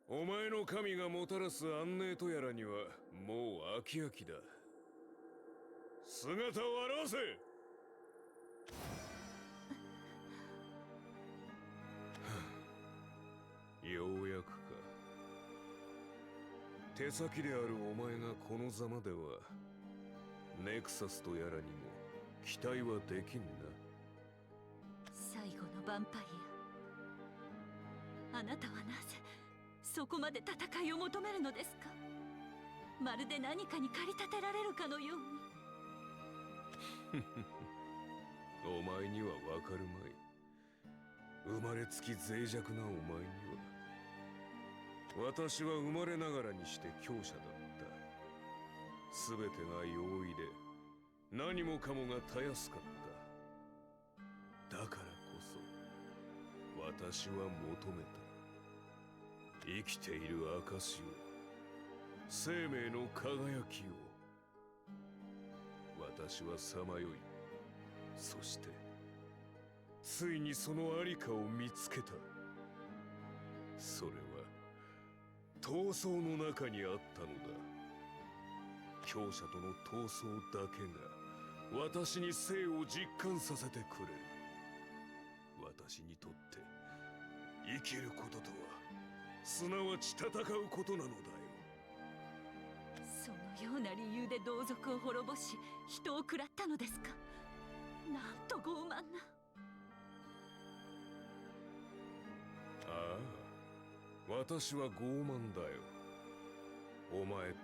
[SPEAKER 3] お前の神がもたらす安寧とやらにはもう飽き飽きだ。姿を現せ。ようやくか。手先であるお前がこのざまではネクサスとやらにも期待はできんな。
[SPEAKER 6] 最後のヴァンパイア、あなたはなぜそこまで戦いを求めるのですか？まるで何かに駆り立てられるかのように。
[SPEAKER 3] お前にはわかるまい。生まれつき脆弱なお前には。私は生まれながらにして強者だった。すべてが容易で何もかもがたやすかった。だからこそ私は求めた。生きている証を、生命の輝きを。私はさまよい、そしてついにそのありかを見つけた。それは闘争の中にあったのだ。強者との闘争だけが私に生を実感させてくれる。私にとって生きることとはすなわち戦うことなのだよ。
[SPEAKER 6] そのような理由で同族を滅ぼし人を食らったのですか？なんと傲慢な。
[SPEAKER 3] ああ、私は傲慢だよ。お前と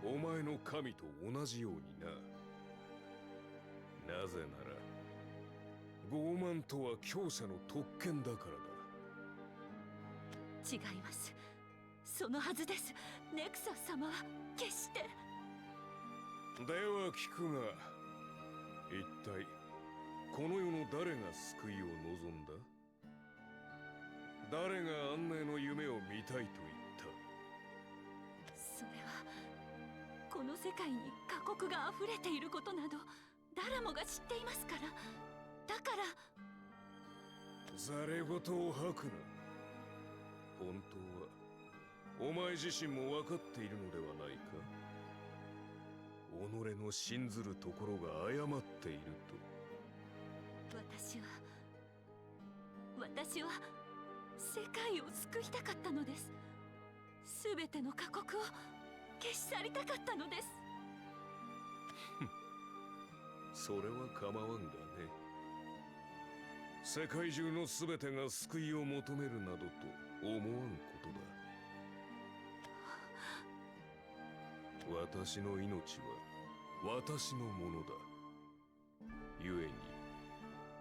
[SPEAKER 3] お前の神と同じようにな。なぜなら傲慢とは強者の特権だからだ。
[SPEAKER 6] 違います。そのはずです。ネクサス様は決して。
[SPEAKER 3] では聞くが、一体この世の誰が救いを望んだ？誰が安寧の夢を見たいと言った？
[SPEAKER 6] それはこの世界に過酷が溢れていることなど誰もが知っていますから。だから
[SPEAKER 3] ざれ言を吐くな。本当はお前自身も分かっているのではないか？己の信ずるところが誤っていると。
[SPEAKER 6] 私は世界を救いたかったのです。すべての過酷を消し去りたかったのです。
[SPEAKER 3] それは構わんがね。世界中のすべてが救いを求めるなどと思わんことだ。私の命は私のものだ。故に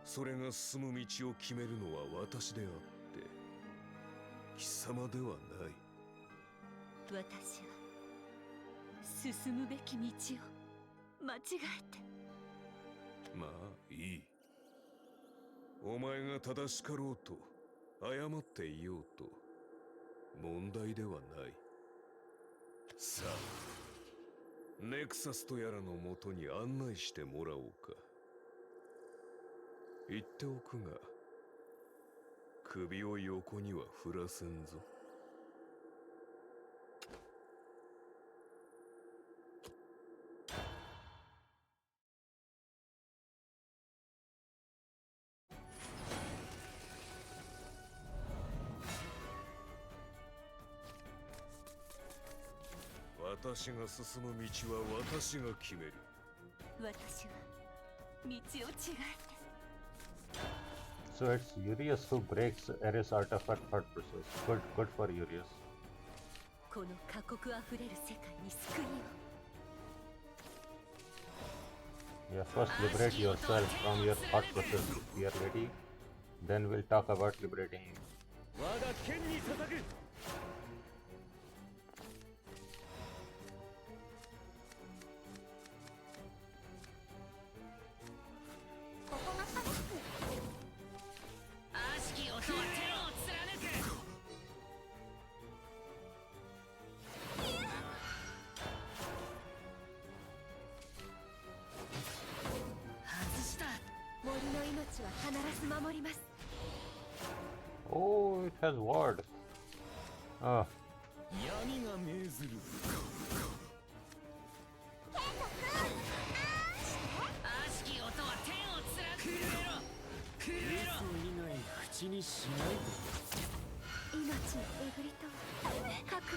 [SPEAKER 3] それが進む道を決めるのは私であって貴様ではない。
[SPEAKER 6] 私は進むべき道を間違えて。
[SPEAKER 3] まあいい。お前が正しかろうと誤っていようと問題ではない。さあネクサスとやらのもとに案内してもらおうか。言っておくが首を横には振らせんぞ。私が進む道は私が決める。
[SPEAKER 6] 私は道を違えて。
[SPEAKER 1] So it's Urius who breaks Eris out of her thought process. Good for Urius.
[SPEAKER 6] この過酷あふれる世界に救いを。
[SPEAKER 1] Yeah, first liberate yourself from your thought process if you are ready. Then we'll talk about liberating you.
[SPEAKER 5] 我が剣に捧ぐ。
[SPEAKER 2] ここがパラック。
[SPEAKER 8] 悪しき音は天を貫く。外した。
[SPEAKER 6] 森の命は必ず守ります。
[SPEAKER 1] Oh, it has ward. Ah,
[SPEAKER 5] 闇が命ずる。
[SPEAKER 8] 悪しき音は天を貫く。震えろ震えろ。
[SPEAKER 5] 嘘以外口にしない
[SPEAKER 6] 命のえぐりと覚悟。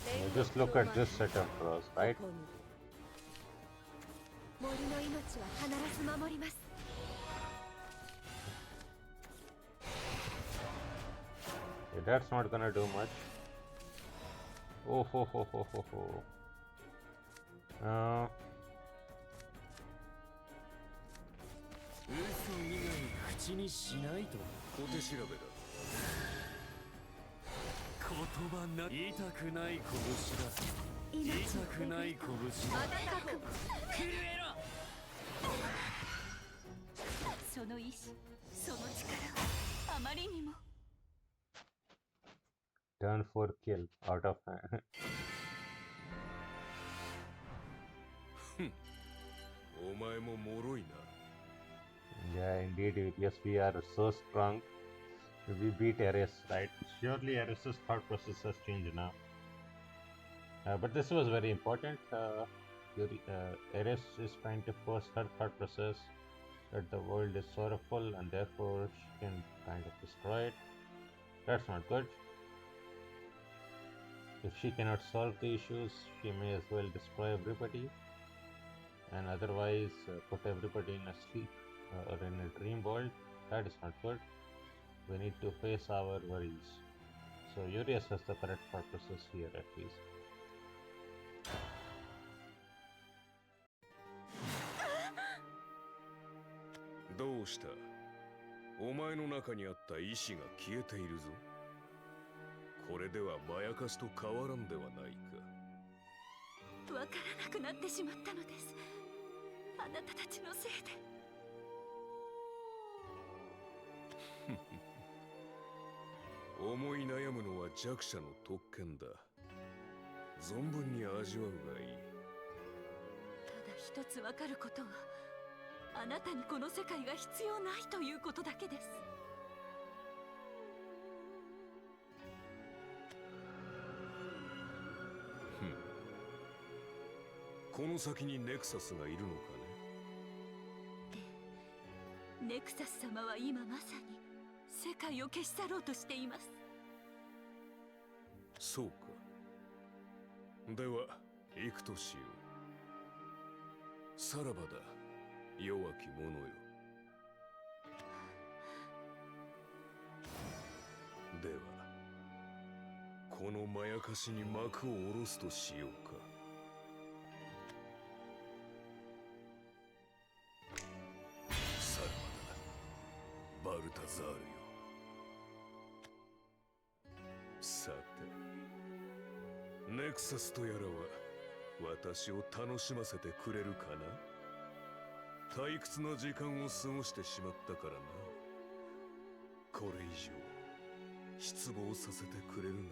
[SPEAKER 1] yeah, just look at this setup for us, right?
[SPEAKER 6] ここに森の命は必ず守ります。
[SPEAKER 1] Yeah, that's not gonna do much. Oh, ho, ho, ho, ho, ho. Uh,
[SPEAKER 5] 嘘以外口にしないと。
[SPEAKER 3] 小手調べだ。
[SPEAKER 5] 言葉な痛くない拳だ。
[SPEAKER 6] 命
[SPEAKER 5] 痛くない拳だ。
[SPEAKER 6] 覚悟。
[SPEAKER 8] 震えろ。
[SPEAKER 6] その意志、その力はあまりにも。
[SPEAKER 1] turn for kill out of hand.
[SPEAKER 3] お前も脆いな。
[SPEAKER 1] Yeah, indeed. Yes, we are so strong. We beat Ares, right? Surely Ares' thought process has changed now. But this was very important. Ares is trying to force her thought process that the world is sorrowful and therefore she can kind of destroy it. That's not good. If she cannot solve the issues, she may as well destroy everybody and otherwise put everybody in a sleep or in a dream world. That is not good. We need to face our worries. So Urius has the correct thought process here at least.
[SPEAKER 3] どうした？お前の中にあった意志が消えているぞ。これではまやかしと変わらんではないか。
[SPEAKER 6] わからなくなってしまったのです。あなたたちのせいで。
[SPEAKER 3] 思い悩むのは弱者の特権だ。存分に味わうがいい。
[SPEAKER 6] ただ一つわかることは、あなたにこの世界が必要ないということだけです。
[SPEAKER 3] この先にネクサスがいるのかね。
[SPEAKER 6] ネクサス様は今まさに世界を消し去ろうとしています。
[SPEAKER 3] そうか。では行くとしよう。さらばだ、弱き者よ。ではこのまやかしに幕を下ろすとしようか。さらばだ、バルタザールよ。さて、ネクサスとやらは私を楽しませてくれるかな。退屈な時間を過ごしてしまったからな。これ以上失望させてくれるなよ。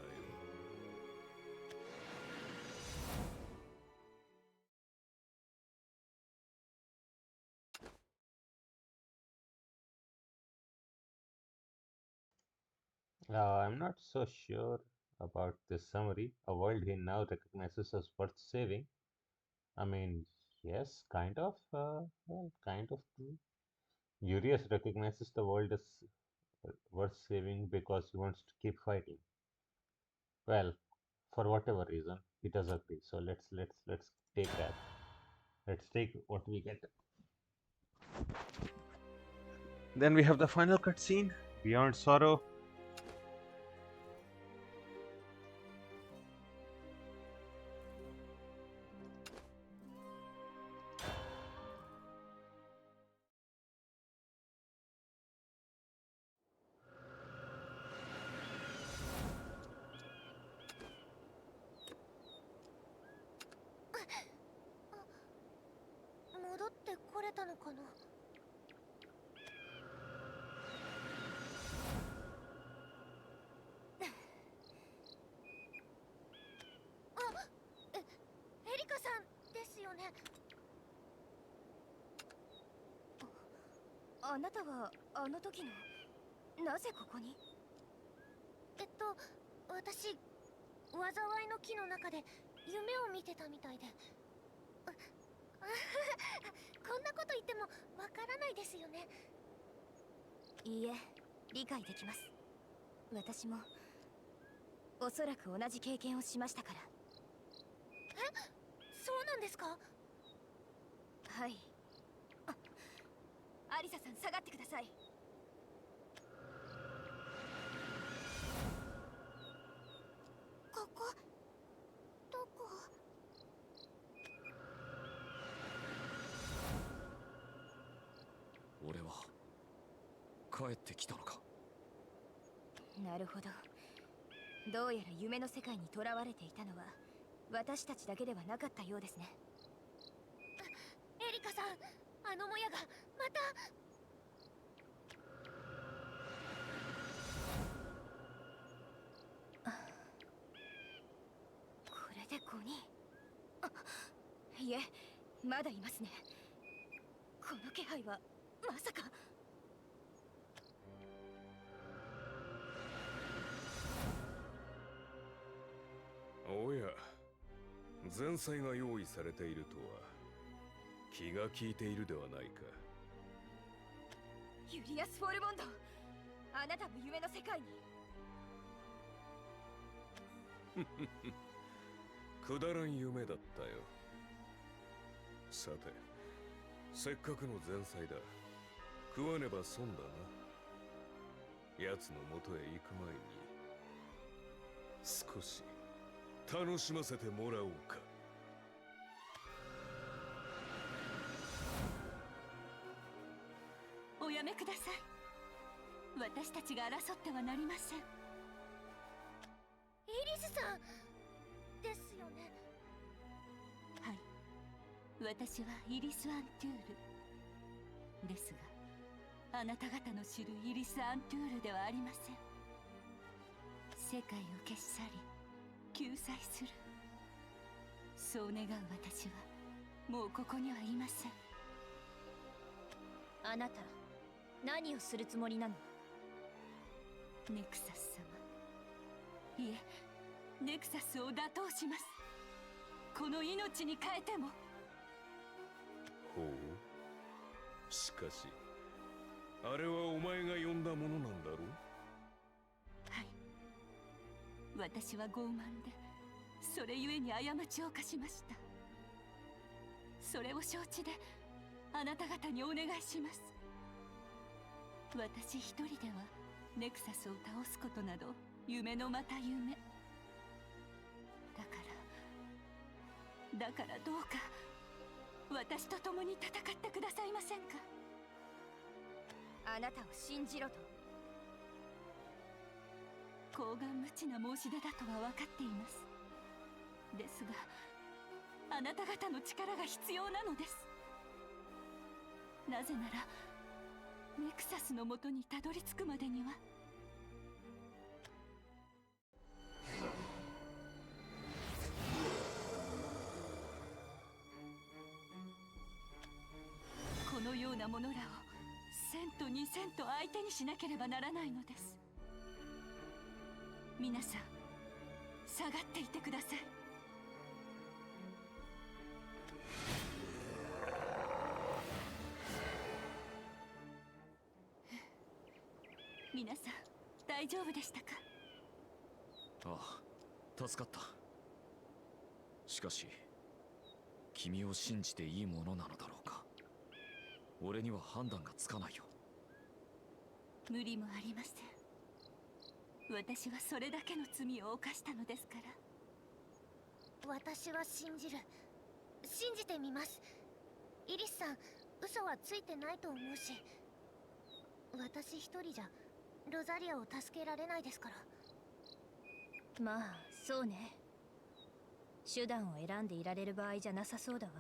[SPEAKER 1] I'm not so sure about this summary. A world he now recognizes as worth saving. I mean, yes, kind of. Well, kind of true. Urias recognizes the world as worth saving because he wants to keep fighting. Well, for whatever reason, he does agree. So let's take that. Let's take what we get. Then we have the final cutscene, Beyond Sorrow.
[SPEAKER 6] Ah, あなたはあの時のなぜここに？
[SPEAKER 2] 私、災いの木の中で夢を見てたみたいで。こんなこと言ってもわからないですよね。
[SPEAKER 6] いいえ、理解できます。私もおそらく同じ経験をしましたから。
[SPEAKER 2] そうなんですか？
[SPEAKER 6] はい。アリサさん、下がってください。
[SPEAKER 2] ここどこ？
[SPEAKER 4] 俺は帰ってきたのか。
[SPEAKER 6] なるほど。どうやら夢の世界に囚われていたのは私たちだけではなかったようですね。
[SPEAKER 2] エリカさん、あのもやがまた。
[SPEAKER 6] これで5人。いえ、まだいますね。この気配はまさか。
[SPEAKER 3] おや、前菜が用意されているとは気が利いているではないか。
[SPEAKER 6] ユリアス・フォルモンド、あなたも夢の世界に。
[SPEAKER 3] くだらん夢だったよ。さて、せっかくの前菜だ。食わねば損だな。奴の元へ行く前に少し楽しませてもらおうか。
[SPEAKER 6] おやめください。私たちが争ってはなりません。
[SPEAKER 2] イリスさんですよね。
[SPEAKER 6] はい、私はイリス・アントゥールですが、あなた方の知るイリス・アントゥールではありません。世界を消し去り救済する、そう願う私はもうここにはいません。あなた何をするつもりなの？ネクサス様、いえ、ネクサスを打倒します。この命に変えても。
[SPEAKER 3] ほう。しかしあれはお前が呼んだものなんだろう。
[SPEAKER 6] はい、私は傲慢でそれゆえに過ちを犯しました。それを承知であなた方にお願いします。私一人ではネクサスを倒すことなど夢のまた夢だからどうか私と共に戦ってくださいませんか。
[SPEAKER 9] あなたを信じろと。
[SPEAKER 6] 厚顔無知な申し出だとは分かっています。ですがあなた方の力が必要なのです。なぜならネクサスのもとにたどり着くまでには。このような者らを1000と2000と相手にしなければならないのです。皆さん下がっていてください。皆さん大丈夫でしたか。
[SPEAKER 4] ああ、助かった。しかし君を信じていいものなのだろうか。俺には判断がつかないよ。
[SPEAKER 6] 無理もありません。私はそれだけの罪を犯したのですから。
[SPEAKER 2] 私は信じる。信じてみます。イリスさん、嘘はついてないと思うし、私一人じゃロザリアを助けられないですから。
[SPEAKER 9] まあそうね。手段を選んでいられる場合じゃなさそうだわ。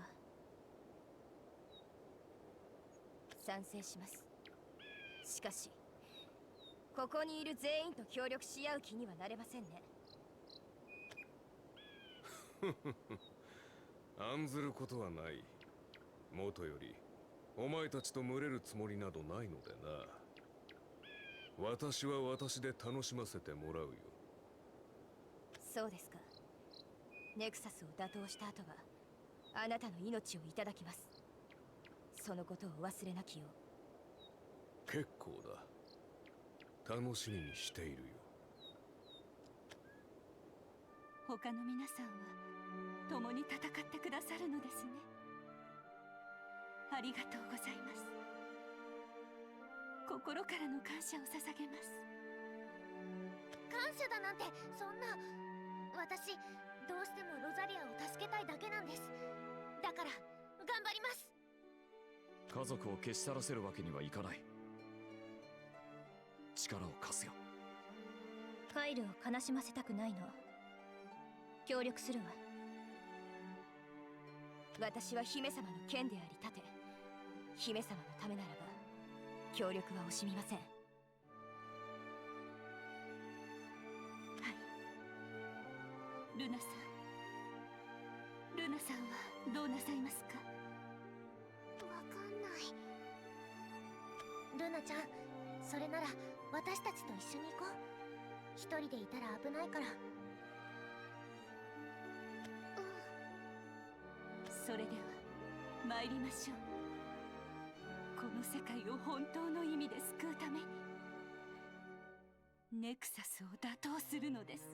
[SPEAKER 9] 賛成します。しかしここにいる全員と協力し合う気にはなれませんね。
[SPEAKER 3] 案ずることはない。もとよりお前たちと群れるつもりなどないのでな。私は私で楽しませてもらうよ。
[SPEAKER 9] そうですか。ネクサスを打倒した後はあなたの命をいただきます。そのことをお忘れなきよう。
[SPEAKER 3] 結構だ。楽しみにしているよ。
[SPEAKER 6] 他の皆さんは共に戦ってくださるのですね。ありがとうございます。心からの感謝を捧げます。
[SPEAKER 2] 感謝だなんてそんな。私どうしてもロザリアを助けたいだけなんです。だから頑張ります。
[SPEAKER 4] 家族を消し去らせるわけにはいかない。力を貸すよ。
[SPEAKER 9] カイルを悲しませたくないの。協力するわ。私は姫様の剣であり盾。姫様のためならば協力は惜しみません。
[SPEAKER 6] ルナさん。ルナさんはどうなさいますか。
[SPEAKER 2] わかんない。ルナちゃん、それなら私たちと一緒に行こう。一人でいたら危ないから。
[SPEAKER 6] それでは参りましょう。この世界を本当の意味で救うためにネクサスを打倒するのです。